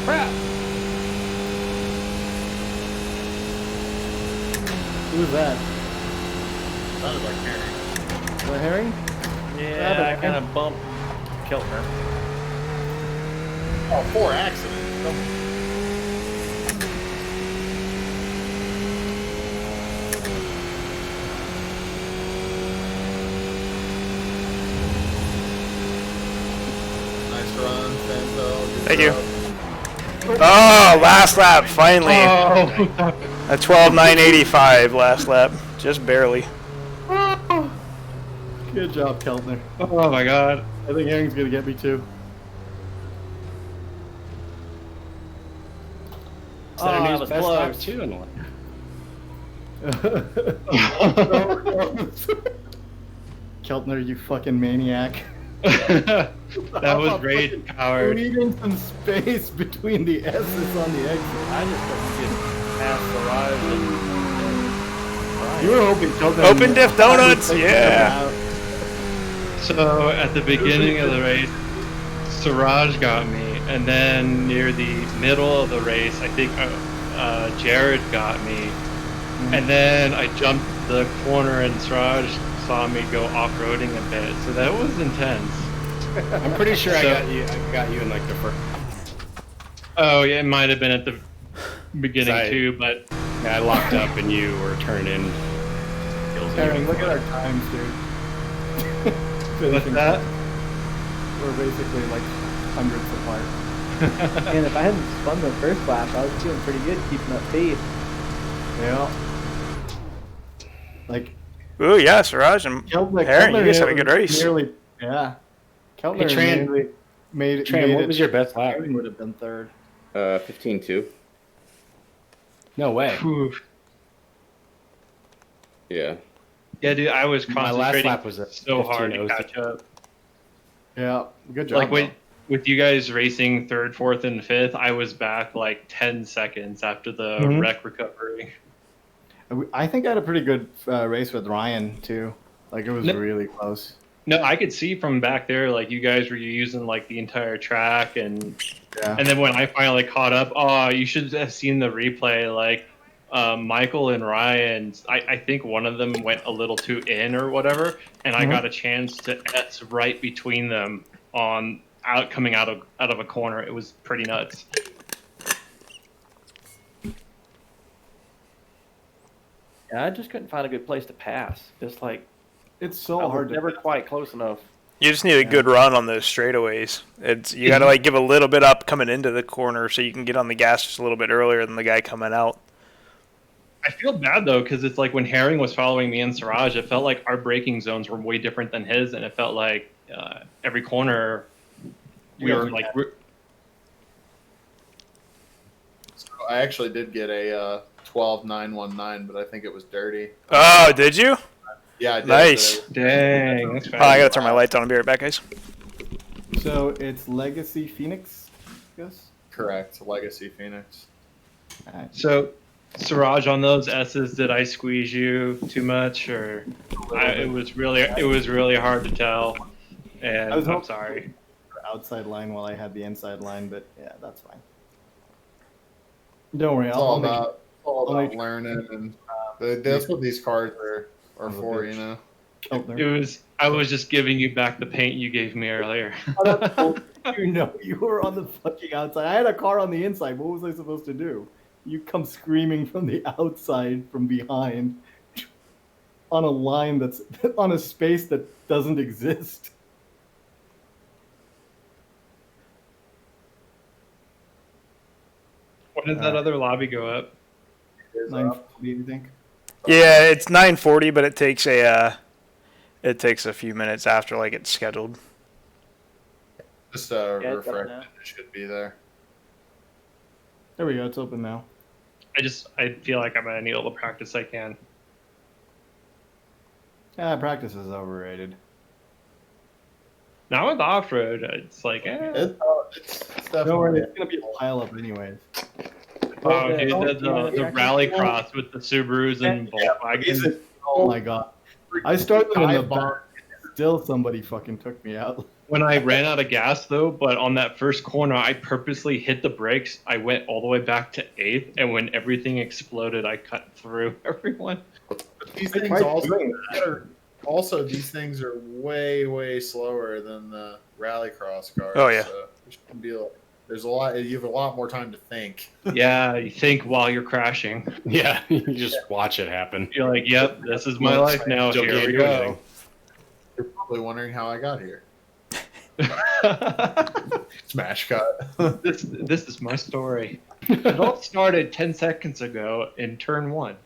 Crap! Who's that? Sounded like Harry. Is that Harry? Yeah, I kind of bumped Keltner. Oh, 4 accidents. Come on. Nice run, Fanto. Good Thank you. job. Oh, last lap, finally. Oh, A 12.985 last lap, just barely. Good job, Keltner. oh my god. I think Harry's gonna get me too. Center Oh, News was best lap close. 2 in one. Keltner, you fucking maniac. That was rage powered. Leaving some space between the S's on the exit. I just couldn't get past the rise and You were hoping Keltner. Open diff donuts, yeah. So at the beginning of the race, Siraj got me, and then near the middle of the race, I think Jared got me, and then I jumped the corner and Siraj saw me go off-roading a bit. So that was intense. I'm pretty sure I So- got you in like the first. Oh yeah, it might have been at the beginning Side. too, but Yeah, I locked up and you were turning in. Aaron, look at our times, dude. what's that? We're basically like hundredths apart. And if I hadn't spun the first lap, I was doing pretty good keeping up pace. Yeah. Like Ooh, yeah, Siraj and Keltner, Aaron, you guys had a good race. Nearly, yeah. Keltner Hey, Tran- nearly made Tran, made what it. was your best lap? Aaron would have been third. 15-2. No way. Whew. Yeah. Yeah, dude, I was My last concentrating lap was a so hard to 15.06. catch up. Yeah, good job. Like with you guys racing third, fourth, and fifth, I was back like 10 seconds after the Mhm. wreck recovery. I think I had a pretty good race with Ryan too. Like it was No- really close. No, I could see from back there, like you guys were using like the entire track, and Yeah. then when I finally caught up, oh, you should have seen the replay. Like Michael and Ryan, I think one of them went a little too in or whatever, and I Mhm. got a chance to S right between them coming out of a corner. It was pretty nuts. Yeah, I just couldn't find a good place to pass. Just like It's so I was hard to never quite close enough. You just need a good run on those straightaways. You got to like give a little bit up coming into the corner so you can get on the gas just a little bit earlier than the guy coming out. I feel bad though, because it's like when Herring was following me and Siraj, it felt like our braking zones were way different than his, and it felt like every corner we You were guys like. So I actually did get a 12.919, but I think it was dirty. Oh, did you? Yeah, I did. Nice. Dang, that's Oh, I fast. got to turn my lights on. I'll be right back, guys. So it's Legacy Phoenix, yes. Correct. Legacy Phoenix. Alright. So, Siraj, on those S's, did I squeeze you too much, or it was really hard to tell? And I was I'm hoping- sorry. Outside line while I had the inside line, but yeah, that's fine. Don't worry, It's I'll all make about, I'll make- learning, and that's what these cars are for, you know. I was just giving you back the paint you gave me earlier. You know, you were on the fucking outside. I had a car on the inside. What was I supposed to do? You come screaming from the outside, from behind, on a line that's on a space that doesn't exist. When does that other lobby go up? 940, you think? Yeah, it's 9:40, but it takes it takes a few minutes after like it's scheduled. Just it's up refresh. now. It should be there. There we go. It's open now. I feel like I'm gonna need all the practice I can. Yeah, practice is overrated. Now with off road, it's like, It's Don't definitely. worry, it's gonna be a pile up anyways. oh, the- dude, the the rally cross with the Subarus and Volkswagens. Oh my god! I started in the bar. Still, somebody fucking took me out. When I ran out of gas, though, but on that first corner, I purposely hit the brakes. I went all the way back to 8th, and when everything exploded, I cut through everyone. But these I things tried also doing these things are way slower than the rallycross cars. Oh, yeah. So it shouldn't be like, there's a lot. You have a lot more time to think. Yeah, you think while you're crashing. Yeah, you just watch it happen. You're like, yep, this is my life now. Still Here can't we do go. anything. You're probably wondering how I got here. Smash cut. this is my story. It all started 10 seconds ago in turn 1.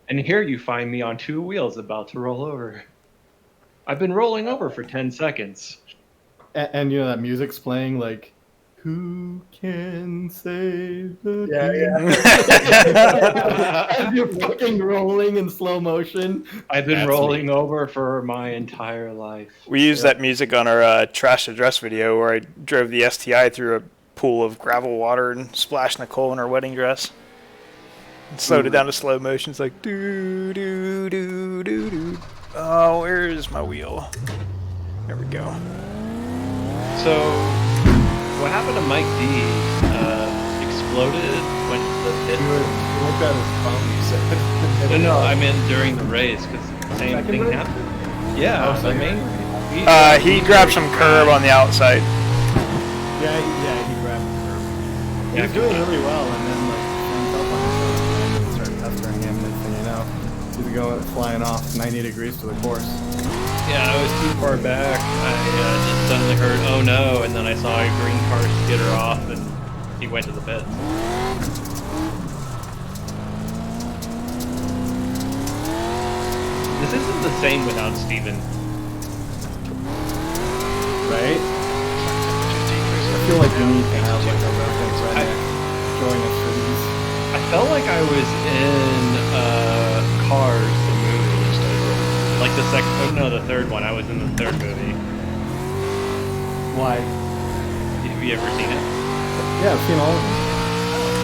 And here you find me on 2 wheels about to roll over. I've been rolling over for 10 seconds. And you know that music's playing like, who can save the Yeah. And you're fucking rolling in slow motion. I've been That's rolling over for my entire life. We used that music on our trash to dress video where I drove the STI through a pool of gravel water and splashed Nicole in her wedding dress. And slowed it down to slow motion. It's like doo doo doo doo doo. Oh, where's my wheel? There we go. So, what happened to Mike D? Exploded, went to the pit. Look at his phone. You said. No, I meant during the race because the same Second thing race? happened. Yeah, Oh, the second main. He grabbed some curb on the outside. Yeah, he grabbed the curve. He Yeah, was doing really well, and then like jumped up on his shoulder and started pestering him. Next thing you know, he's going flying off 90 degrees to the course. Yeah, I was too far back. I just suddenly heard, "Oh no!" and then I saw a green car skitter off, and he went to the pit. This isn't the same without Steven. Right? I feel like we need to have like a reference redneck join us for these. I felt like I was in Cars, the movie. Like the second, oh no, the third one. I was in the third movie. Why? Have you ever seen it? Yeah, I've seen all of them.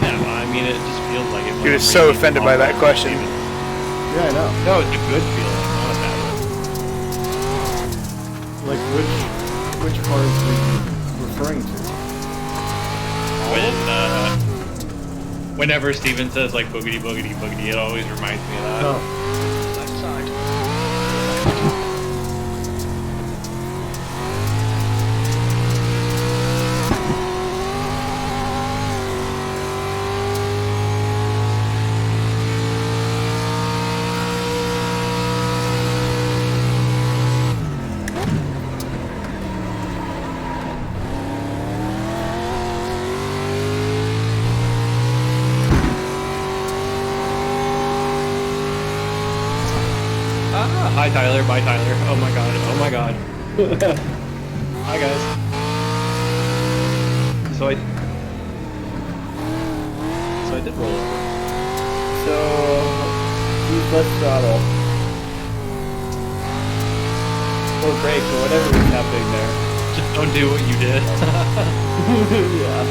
Yeah, well, I mean, it just feels like it. He was so offended by that question. Yeah, I know. No, it's a good feeling, not a bad one. Like which cars were you referring to? When whenever Steven says like boogity boogity boogity, it always reminds me of that. No. Left side. Hi Tyler, bye Tyler. Oh my god, oh my god. Hi guys. So I did roll over. So, use less throttle. Or brake, or whatever was happening there. Just don't do what you did. Yeah.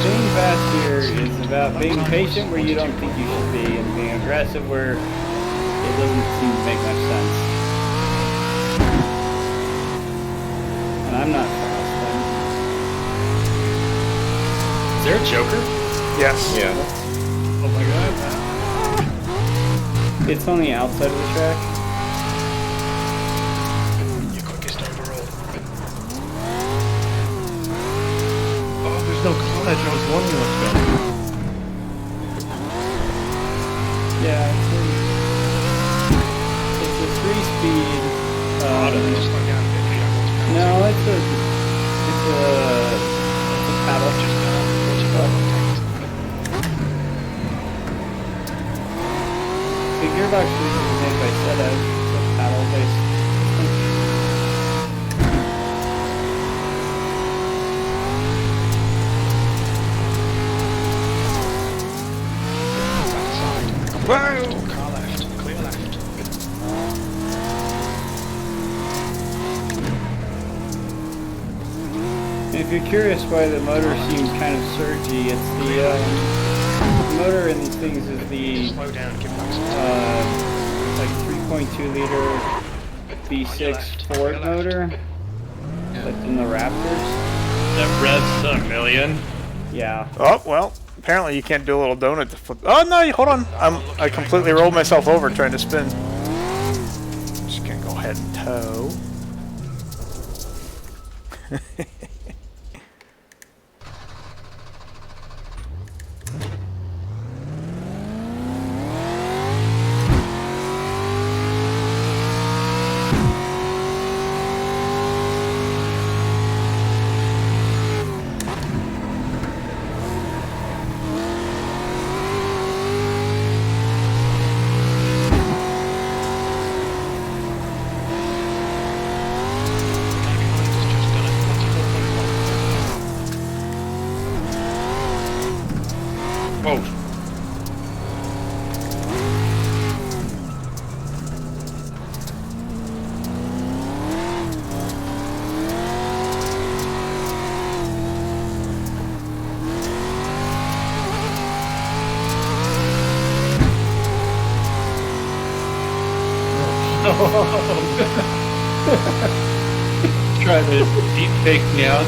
Being fast here is about being patient where you don't think you should be, and being aggressive where it doesn't seem to make much sense. And I'm not fast. Is there a choker? Yes. Yeah. Oh my god. It's on the outside of the track. Your quickest overall. Oh, there's no clutch. I was wondering what's going on. Yeah, it's a 3-speed. Just like down a bit, you don't want to No, it's a paddle. just 45 octanes. The gearbox was made by Seta. It's a paddle-based Whoa! Car left. Clear left. And if you're curious why the motor seems kind of surgy, it's the motor in these things is the Slow down, give back some time. like 3.2 liter V6 Ford motor that's in the Raptors. That revs to a million. Yeah. Oh, well, apparently you can't do a little donut to flip. Oh, no, hold on. I completely rolled myself over trying to spin. Just gonna go ahead and tow. Whoa. Trying to deep fake me out.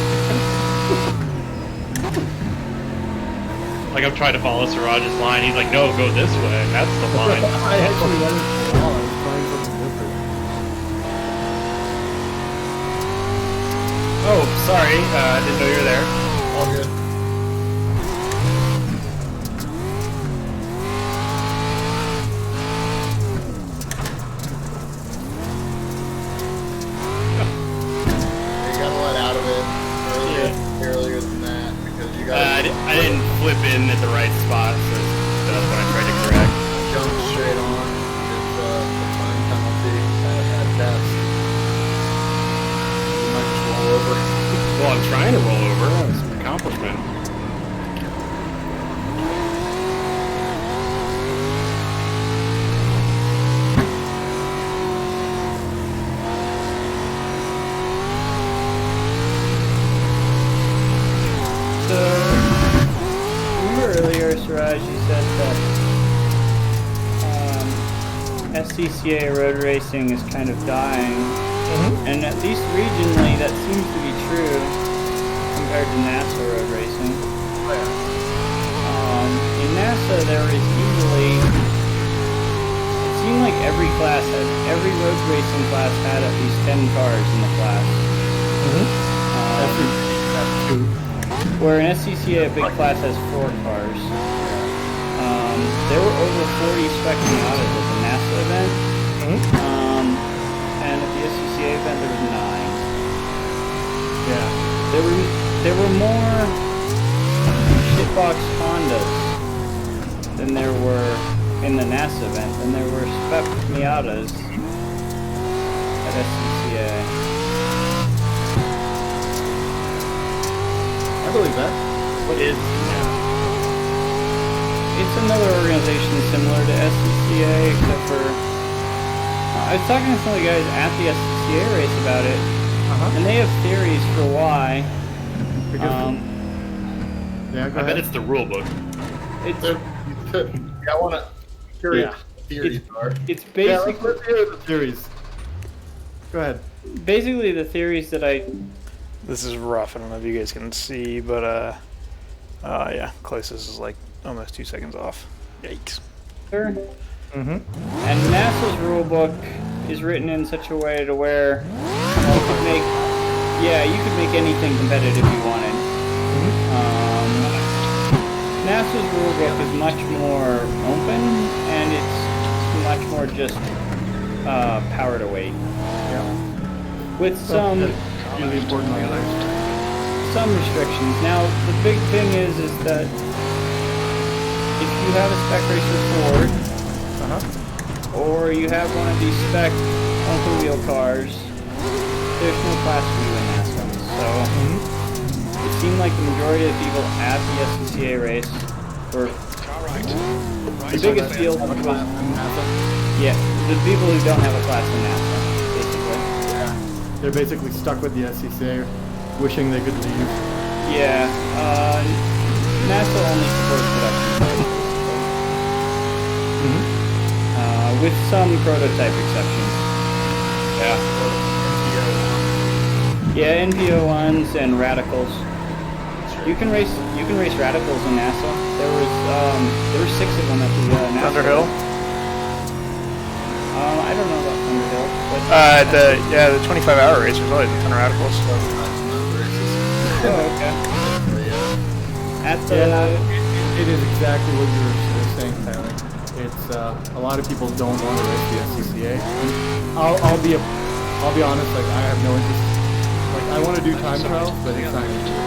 Like I'm trying to follow Siraj's line. He's like, no, go this way. That's the line. I actually went into the wall. I was trying something different. Oh, sorry. Didn't know you were there. All good. You gotta let out of it earlier than that because you gotta I didn't flip in at the right spot, so that's what I tried to correct. jump straight on. It's a time penalty at best. You might just roll over. Well, I'm trying to roll over. It's an accomplishment. So, remember earlier, Siraj, you said that SCCA road racing is kind of dying, and at least regionally that seems to be true compared to NASA road racing. In NASA there was usually, it seemed like every road racing class had at least 10 cars in the class. Where an SCCA, a big class, has 4 cars. There were over 40 spec Miatas at the NASA event. And at the SCCA event there was 9. Yeah. There were more shitbox Hondas than there were in the NASA event than there were spec Miatas at SCCA. I believe that. What is It's another organization similar to SCCA, except for I was talking to some of the guys at the SCCA race about it, and they have theories for why. Yeah, go I ahead. bet it's the rule book. It's I want to curious theories are. it's Yeah, basically let's hear the theories. Go ahead. basically the theories that I This is rough. I don't know if you guys can see, but yeah, closest is like almost 2 seconds off. Yikes. and NASA's rule book is written in such a way to where you could make anything competitive you wanted. NASA's rule book is much more open, and it's much more just power to weight. With some Really important on the other. some restrictions. Now the big thing is that if you have a spec racer Ford, or you have one of these spec open wheel cars, there's no class for you in NASA. So it seemed like the majority of the people at the SCCA race were the biggest field was the people who don't have a class in NASA, basically. Yeah. They're basically stuck with the SCCA, wishing they could leave. Yeah, NASA only supports production. With some prototype exceptions. Yeah, NPO ones and radicals. You can race radicals in NASA. There were 6 of them at the NASA. Thunderhill? I don't know about Thunderhill, but the 25-hour race was always a ton of radicals. Oh, okay. At the it is exactly what you were saying, Tyler. It's a lot of people don't want to race the SCCA. I'll be honest. Like I have no interest. Like I want to do time trials, but it's not going to do it.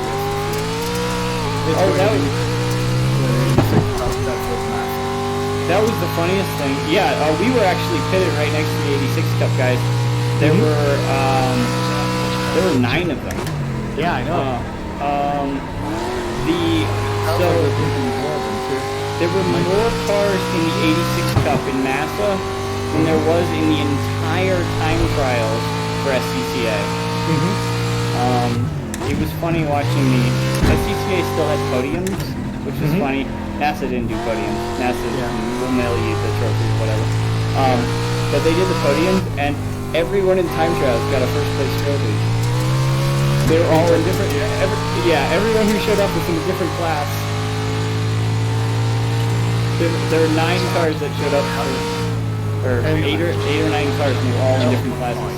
That was the funniest thing. Yeah, we were actually pitted right next to the 86 Cup guys. There were 9 of them. Yeah, I know. There were more cars in the 86 Cup in NASA than there was in the entire time trials for SCCA. It was funny watching the SCCA still had podiums, which was funny. NASA didn't do podiums. NASA will mail you the trophies, whatever. But they did the podiums, and everyone in time trials got a first place trophy. They were all in different. Everyone who showed up was in a different class. There were 9 cars that showed up, or 8 or 9 cars, and they were all in different classes.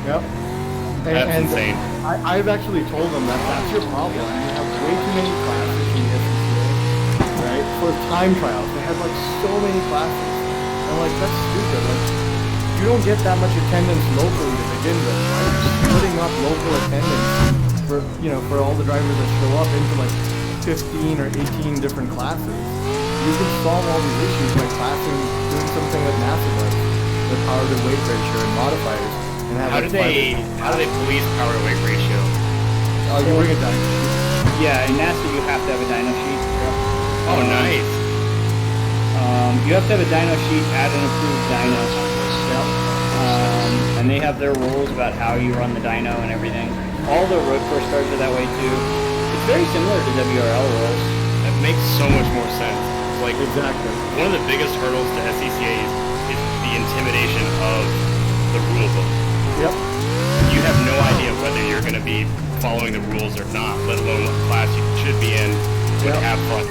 Yep. That's insane. I've actually told them that's your problem. You have way too many classes in the SCCA, right? For time trials, they have like so many classes. And like that's stupid. Like you don't get that much attendance locally to begin with, right? Just putting up local attendance for all the drivers that show up into like 15 or 18 different classes. You can solve all these issues by doing something that NASA does, the power to weight ratio and modifiers. And have How do they police power to weight ratio? You bring a dyno sheet. Yeah, in NASA you have to have a dyno sheet. Oh, nice. You have to have a dyno sheet at an approved dyno. And they have their rules about how you run the dyno and everything. All the road course cars are that way too. It's very similar to WRL rules. That makes so much more sense. Like Exactly. one of the biggest hurdles to SCCA is the intimidation of the rule book. Yep. You have no idea whether you're going to be following the rules or not, let alone what class you should be in to have fun.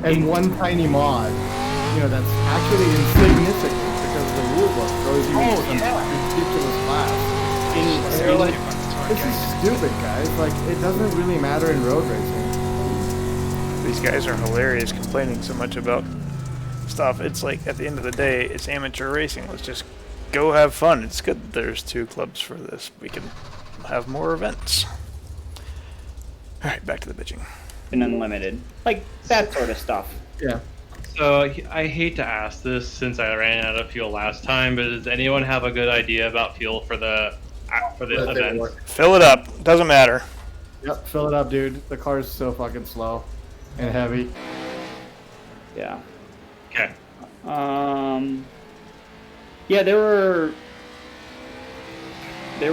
And one tiny mod, that's actually insignificant because the rule book throws you into some ridiculous class. And you're like, this is stupid, guys. Like, it doesn't really matter in road racing. These guys are hilarious complaining so much about stuff. It's like, at the end of the day, it's amateur racing. Let's just go have fun. It's good that there's 2 clubs for this. We can have more events. Alright, back to the bitching. And unlimited. Like, that sort of stuff. Yeah. So I hate to ask this since I ran out of fuel last time, but does anyone have a good idea about fuel for the event? Fill it up. Doesn't matter. Yep, fill it up, dude. The car's so fucking slow and heavy. Yeah. Okay. Yeah, there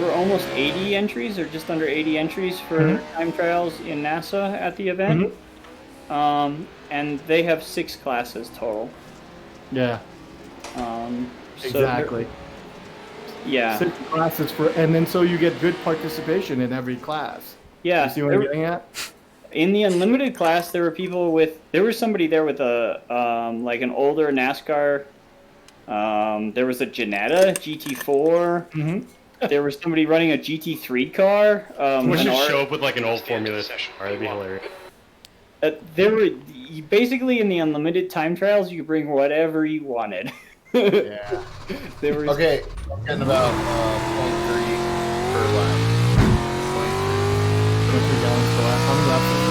were almost 80 entries, or just under 80 entries for time trials in NASA at the event. And they have 6 classes total. Yeah. Exactly. Yeah. 6 classes and then so you get good participation in every class. Yeah. You see what I'm getting at? In the unlimited class, there was somebody there with a like an older NASCAR. There was a Janetta GT4. There was somebody running a GT3 car. We should show up with like an old Formula session. That'd be hilarious. There were basically in the unlimited time trials, you could bring whatever you wanted. Yeah. Okay, I'm getting about 0.3 per lap. 0.3 gallons per lap. How many laps is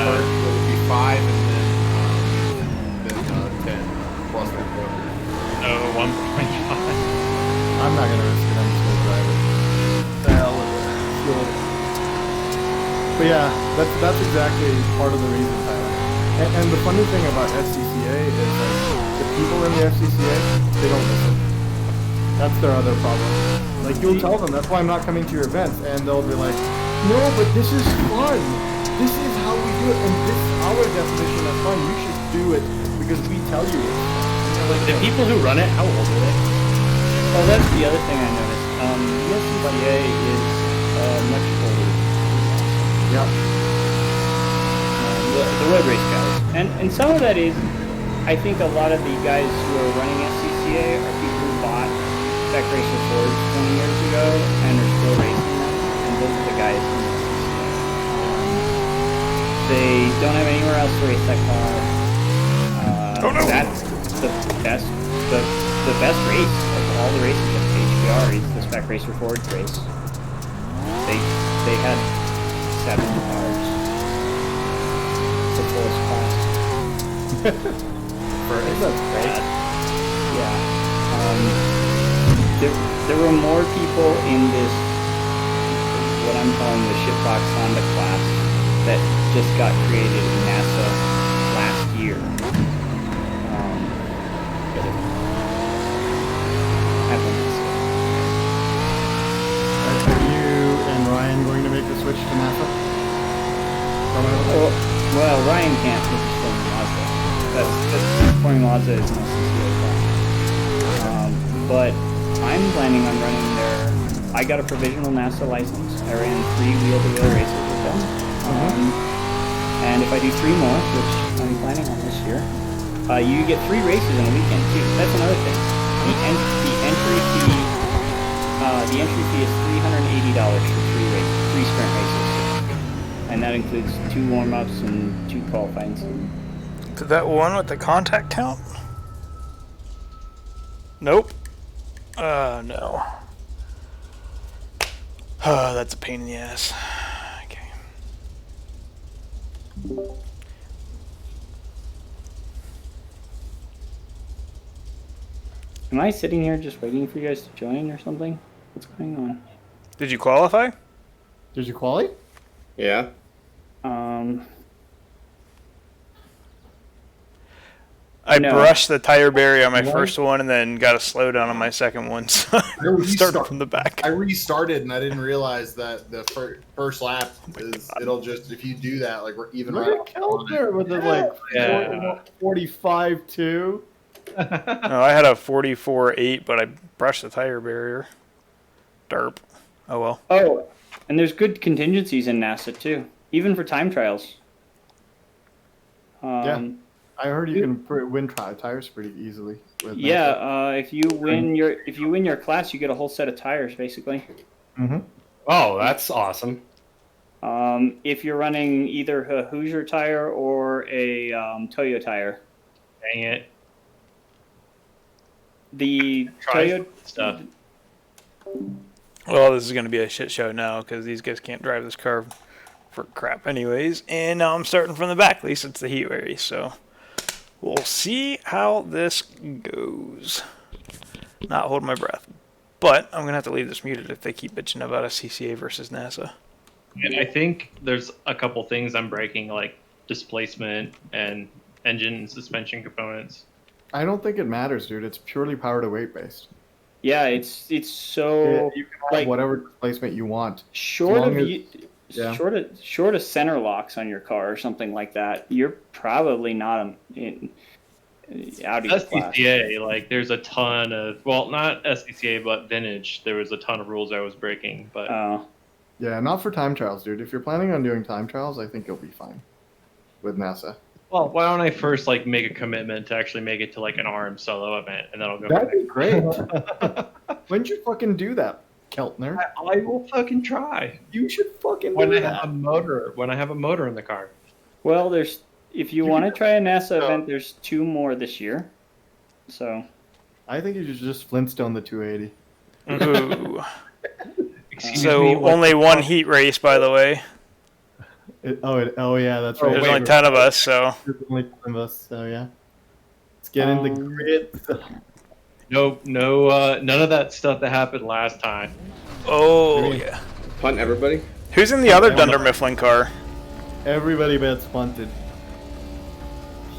First it would be 5 and then 10 plus 1. But yeah, that's exactly part of the reason, Tyler. And the funny thing about SCCA is like the people in the FCCA, they don't listen. That's their other problem. Like you'll tell them that's why I'm not coming to your events, and they'll be like, no, but this is fun. This is how we do it, and this is our definition of fun. You should do it because we tell you it. Like the people who run it, how old are they? Oh, that's the other thing I noticed. The SCCA is much older. Yep. The road race guys. And some of that is, I think a lot of the guys who are running SCCA are people who bought Spec Racer Fords 20 years ago and are still racing them. And those are the guys in the SCCA. They don't have anywhere else to race that car. That's the best, the best race of all the races at the HPR is the Spec Racer Fords race. They had 7 cars. The fullest class. That's great. Yeah. There were more people in this, what I'm calling the shitbox Honda class, that just got created in NASA last year. Are you and Ryan going to make the switch to NASA? Well, Ryan can't because he's playing Mazda. That's playing Mazda is an SCCA class. But I'm planning on running their. I got a provisional NASA license. I ran 3 wheel-to-wheel races with them. And if I do 3 more, which I'm planning on this year, you get 3 races in a weekend too. That's another thing. The entry fee is $380 for 3 sprint races, and that includes 2 warm-ups and 2 qualifying. Did that one with the contact count? Nope. No. That's a pain in the ass. Okay. Am I sitting here just waiting for you guys to join or something? What's going on? Did you qualify? Did you quali? Yeah. I No. brushed the tire barrier on my first one and then got a slowdown on my second one, so I started from the back. I restarted and I didn't realize that the first lap is it'll just if you do that like even Look right at Keltner with the like 45-2. No, I had a 44.8, but I brushed the tire barrier. Derp. Oh well. Oh, and there's good contingencies in NASA too, even for time trials. Yeah. I heard you can win tires pretty easily. With Yeah, if you win your class, you get a whole set of tires basically. Mm-hmm. Oh, that's awesome. If you're running either a Hoosier tire or a Toyo tire. Dang it. The Try Toyo stuff. Well, this is going to be a shit show now because these guys can't drive this car for crap anyways. And now I'm starting from the back. At least it's the heat race, so we'll see how this goes. Not holding my breath. But I'm going to have to leave this muted if they keep bitching about a CCA versus NASA. And I think there's a couple things I'm breaking, like displacement and engine and suspension components. I don't think it matters, dude. It's purely power to weight based. Yeah, it's so You can have like whatever displacement you want. short long of as- you, yeah. short of center locks on your car or something like that. You're probably not out of your class. SCCA, like there's a ton of, well, not SCCA, but vintage. There was a ton of rules I was breaking, but Yeah, not for time trials, dude. If you're planning on doing time trials, I think you'll be fine with NASA. well, why don't I first like make a commitment to actually make it to like an RMSolo event, and then I'll go. That'd be great. When'd you fucking do that, Keltner? I will fucking try You should fucking when do I that. have a motor. When I have a motor in the car. Well, if you want to try a NASA No. event, there's 2 more this year. So I think you should just Flintstone the 280. Ooh. Excuse me, So what only the one fuck? heat race, by the way. Oh yeah, that's right. There's only 10 of us, so There's only 10 of us, so yeah. Let's get in the grid. No, none of that stuff that happened last time. oh yeah. Punt everybody. Who's in the other Dunder Mifflin car? Everybody bets punted.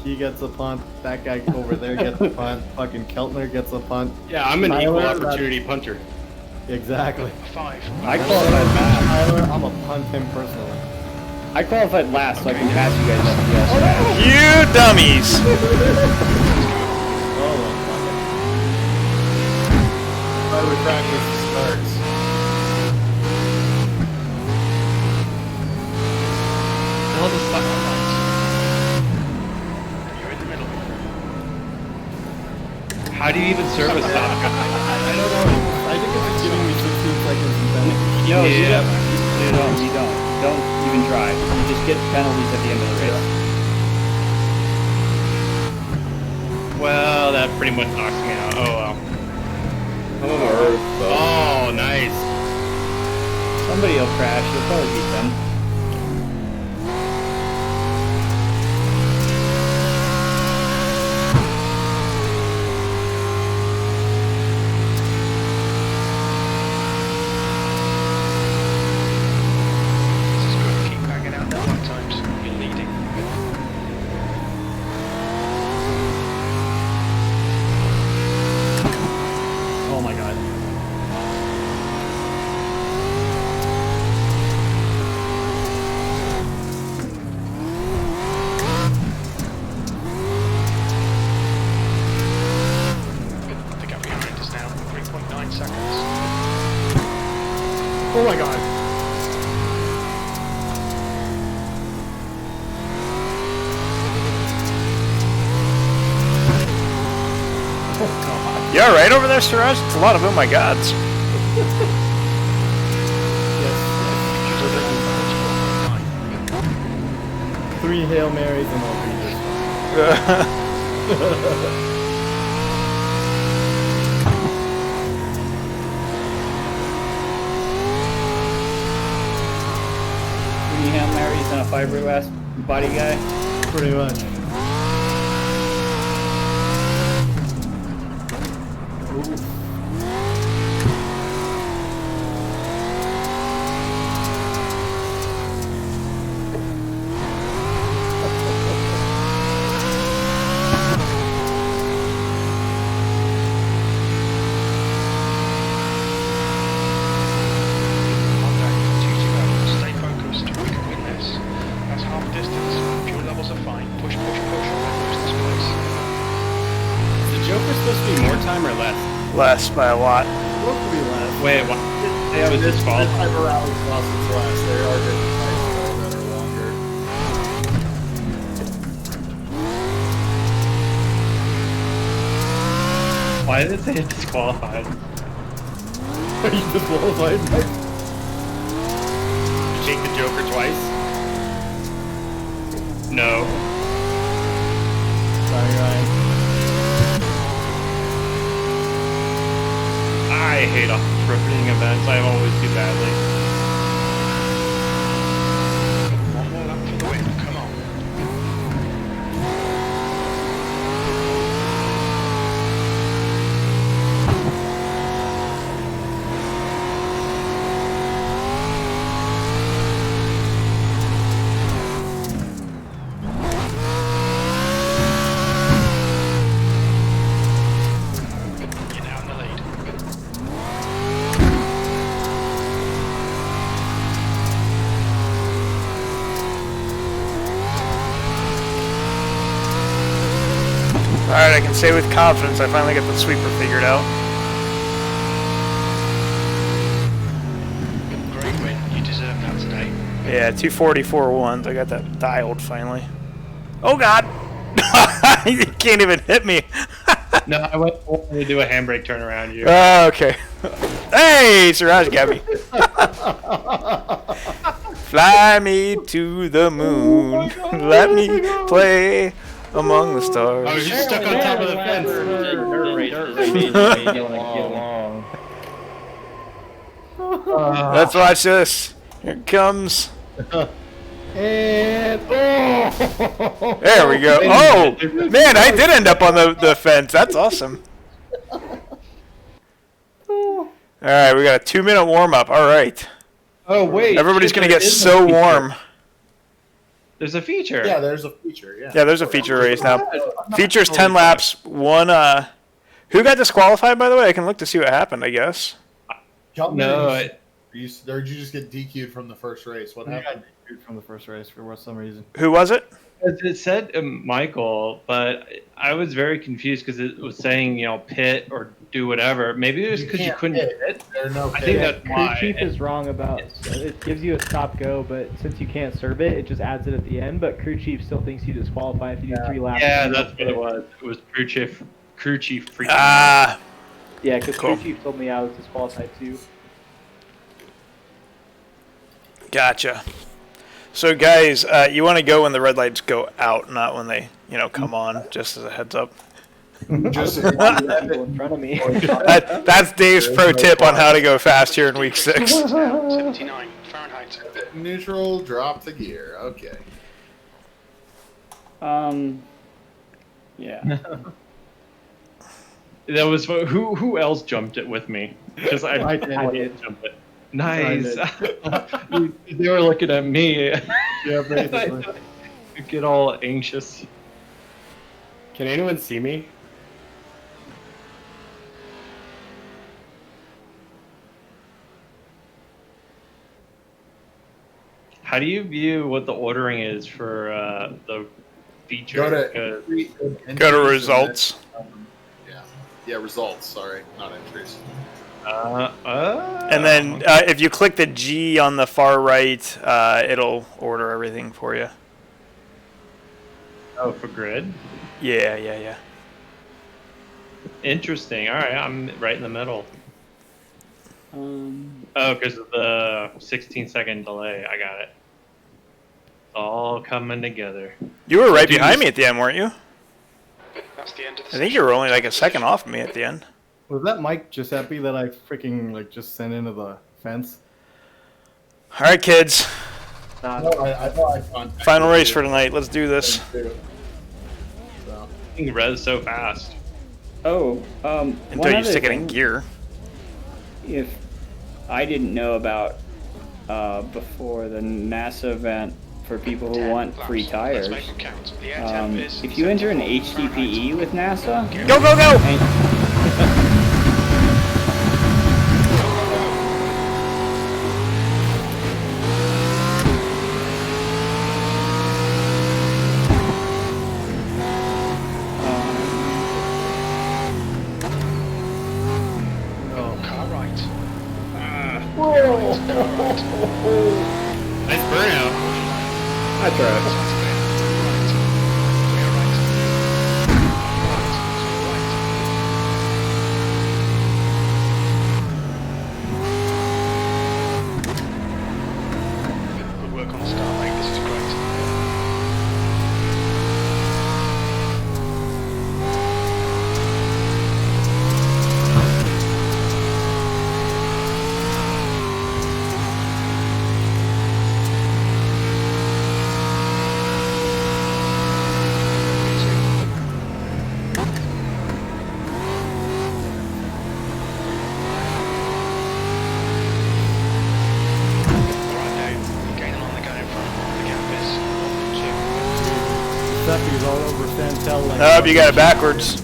He gets a punt. That guy over there gets a punt. Fucking Keltner gets a punt. Yeah, I'm an equal Tyler, opportunity punter. Exactly. 5. I qualified last. Tyler, I'm gonna punt him personally. I qualified last, so I can pass you guys up to guys fast. You dummies! Oh, well, fuck it. I would practice the starts. All the stuck on lights. You're in the middle. How do you even service that? I don't know. I think it's giving me 16 seconds and then. Yo, you Yeah. don't. Don't even try. You just get penalties at the end of the race. Well, that pretty much knocks me out. Oh well. I'm on my Earth, though. Oh, nice. Somebody will crash. You'll probably beat them. This is good. Keep banging out the lap times. You're leading. Oh my god. The gap behind is now 3.9 seconds. Oh my god. You alright over there, Siraj? It's a lot of oh my gods. Yes. 3 Hail Marys and all 3 just. Three Hail Marys and a fiberglass body guy. Pretty much. Stay focused. We can win this. That's half distance. Fuel levels are fine. Push, push, push. Lose this place. Is the Joker supposed to be more time or less? Less by a lot. Supposed to be last. Wait, what? It was This disqualified. type of rally costs its last. There are different types though that are longer. Why did it say it's disqualified? Are you disqualified? Shake the Joker twice? No. Sorry, Ryan. I hate off-roading events. I always do badly. One more lap for the win. Come on. You're now in the lead. Alright, I can say with confidence I finally got the sweeper figured out. Great win. You deserve that today. Yeah, 244.1. I got that dialed finally. Oh god! You can't even hit me. No, I went to do a handbrake turnaround here. Oh, okay. Hey, Siraj got me. Fly me to the moon. Let me play among the stars. Oh, you're stuck on top of the fence. Let's watch this. Here it comes. And There we go. Oh, man, I did end up on the fence. That's awesome. All right, we got a 2-minute warm-up. All right. Oh wait, Everybody's shit, gonna there get is so no feature. warm. There's a feature. Yeah, there's a feature. Yeah. Yeah, there's a feature race now. I'm not Features totally 10 laps. One. Who got disqualified, by the way? I can look to see what happened, I guess. No, or did you just get DQ'd from the first race? What I happened? got DQ'd from the first race for some reason. Who was it? it said Michael, but I was very confused because it was saying pit or do whatever. Maybe it was because you can't couldn't pit. pit. There are no I think pits. that's Crew why. chief is wrong about it. Gives you a stop go, but since you can't serve it, it just adds it at the end. But crew chief still thinks you disqualify if you do 3 laps. Yeah, that's what it was. It was crew chief freaking out. Ah, Yeah, because Cool. crew chief told me I was disqualified too. gotcha. So, guys, you want to go when the red lights go out, not when they, come on, just as a heads up. Just People in front of me. That's Dave's pro tip on how to go fast here in week 6. Now 79 Fahrenheit. neutral, drop the gear. Okay. Yeah. That was who else jumped it with me? Because I did jump it. Nice. They were looking at me. Yeah, basically. I get all anxious. Can anyone see me? How do you view what the ordering is for the feature? Go to Go to results. Yeah, results. Sorry, not entries. And then if you click the G on the far right, it'll order everything for you. Oh, for grid? Yeah. Interesting. All right, I'm right in the middle. Um, Oh, because of the 16-second delay. I got it. All coming together. You were right behind me at the end, weren't you? That's the end of the I think you were only like a second off me at the end. Was that Mike Giuseppe that I freaking just sent into the fence? All right, kids. No, I thought I contacted Final race you. for tonight. Let's do this. So, You res so fast. one Until you other stick it in thing, gear. If I didn't know about before the NASA event for people who 10 want laps. free Let's tires, make them count. The air temp is if you enter an 74 HTPE with NASA, Go, go, go! and Car right. Nice burnout. I tried. That's clear. Right. Clear right. Right. Clear right. Good work on the start, mate. This is great. Alright, Dave. Gaining on the go in front. The gap is 1.2. Giuseppe's all over Santel. Like, Oh, you got it backwards.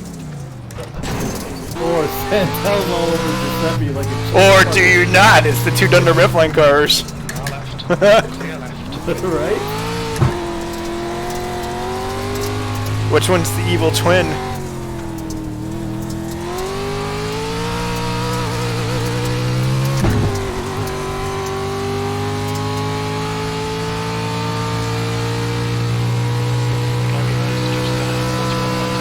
Or Santel's all over Giuseppe like Or do you not? It's the two Dunder Mifflin cars. Car left. Clear left. right? Which one's the evil twin? Climbing those is just 44 left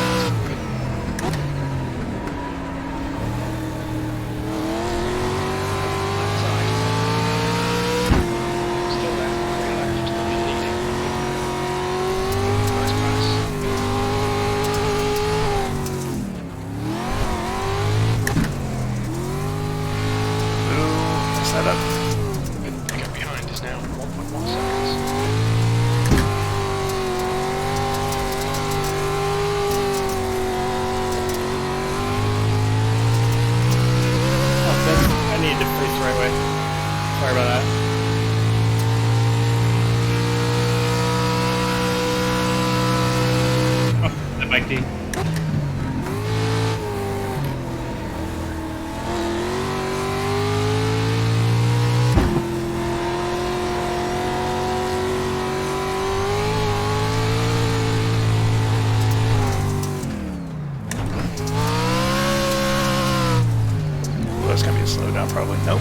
side. Still there. Clear left. Leading. Nice pass. slow down probably. Nope.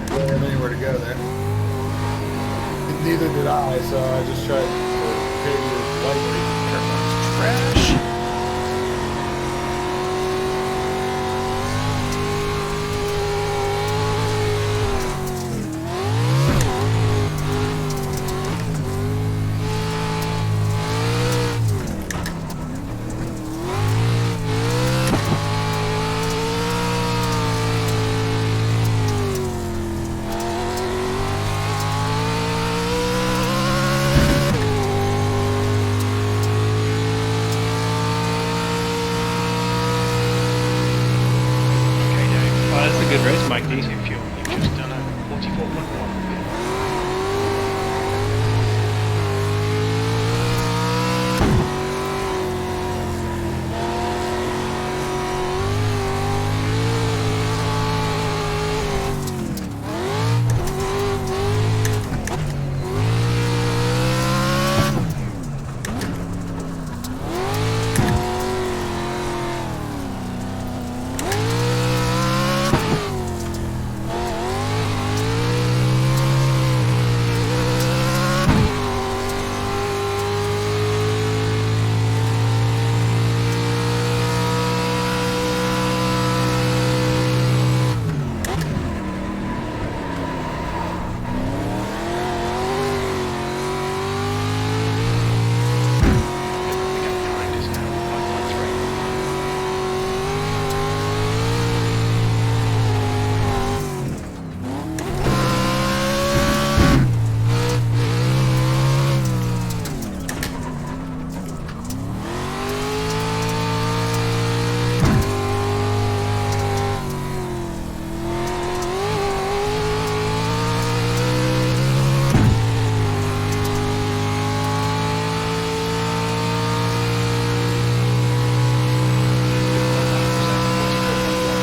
Don't have anywhere to go there. Neither did I, so I just tried to hit you lightly. Trash. Okay, Dave. Well, that's a good race, Mikey. Easy fuel. You've just done a 44.1. The gap behind is now 5.3.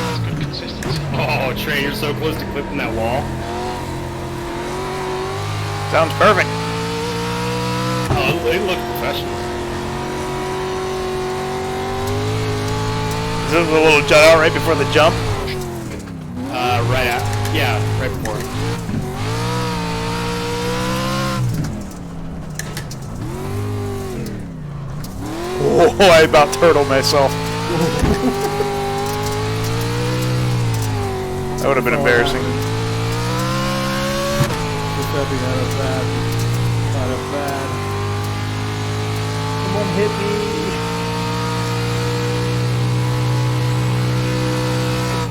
That's good consistency. Oh, Trey, you're so close to clipping that wall. Sounds perfect. Oh, they look professional. Is this a little jut out right before the jump? Right at, yeah, right before. Oh, I about turtled myself. That would have been embarrassing. Just hoping out of bad. Out of bad. Someone hit me.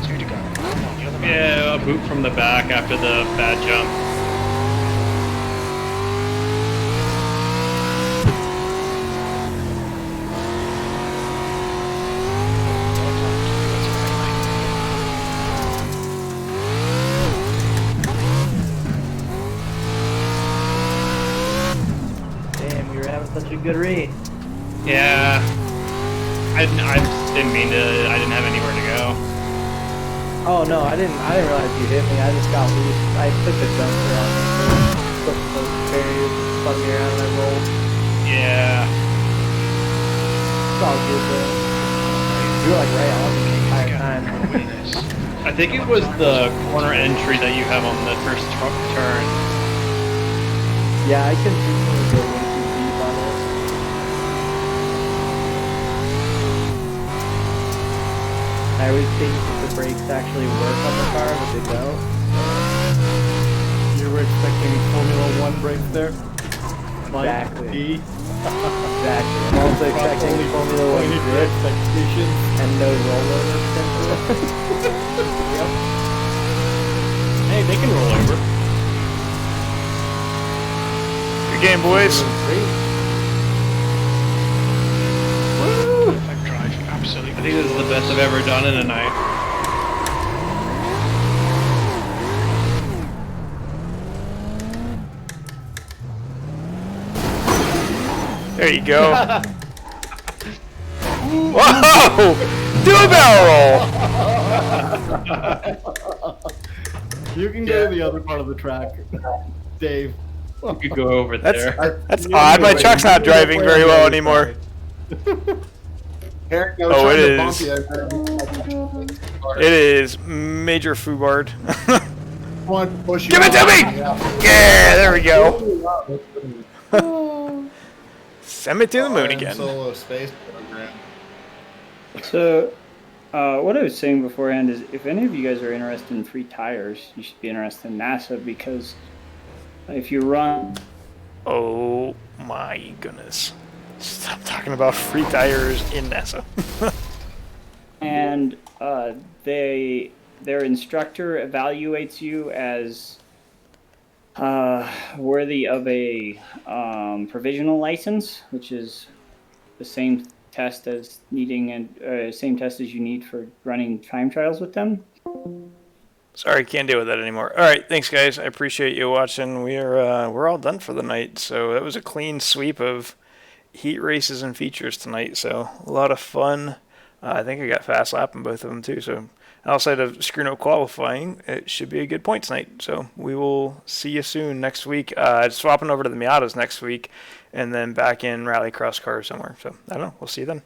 2 to go. Come on, you're the man. Yeah, a boot from the back after the bad jump. Damn, we were having such a good race. Yeah. I didn't mean to. I didn't have anywhere to go. Oh no, I didn't realize you hit me. I just got loose. I took the jumper on me. Put those barriers, spun me around, and I rolled. Yeah. It's all good though. You were like right on me the entire time. Win this. I think it was the corner entry that you have on the first turn. Yeah, I consistently go way too deep on it. I always think that the brakes actually work on the car, but they don't. You were expecting Formula One brakes there? Exactly. D. Exactly. I'm also expecting Formula One Pointed your drift expectations. and no rollover potential. Yep. Hey, they can roll over. Good game, boys. Perfect drive. Absolutely. I think this is the best I've ever done in a night. There you go. Whoa! Do a barrel roll! You can go to the other part of the track, Dave. You could go over there. That's odd. My truck's not driving very well anymore. Eric, I was Oh, trying it to bump is. you. It is major foobard. Want to push you Give it to off. me! Yeah, there we go. Send me to the moon again. Solo space program. So, what I was saying beforehand is, if any of you guys are interested in free tires, you should be interested in NASA, because if you run... Oh my goodness. Stop talking about free tires in NASA. and their instructor evaluates you as worthy of a provisional license, which is the same test as same test as you need for running time trials with them. Sorry, can't deal with that anymore. All right, thanks guys. I appreciate you watching. We're all done for the night. So that was a clean sweep of heat races and features tonight. So a lot of fun. I think I got fast lap in both of them too. So outside of screwing up qualifying, it should be a good points night. So we will see you soon next week. Swapping over to the Miatas next week, and then back in Rallycross cars somewhere. So I don't know. We'll see you then.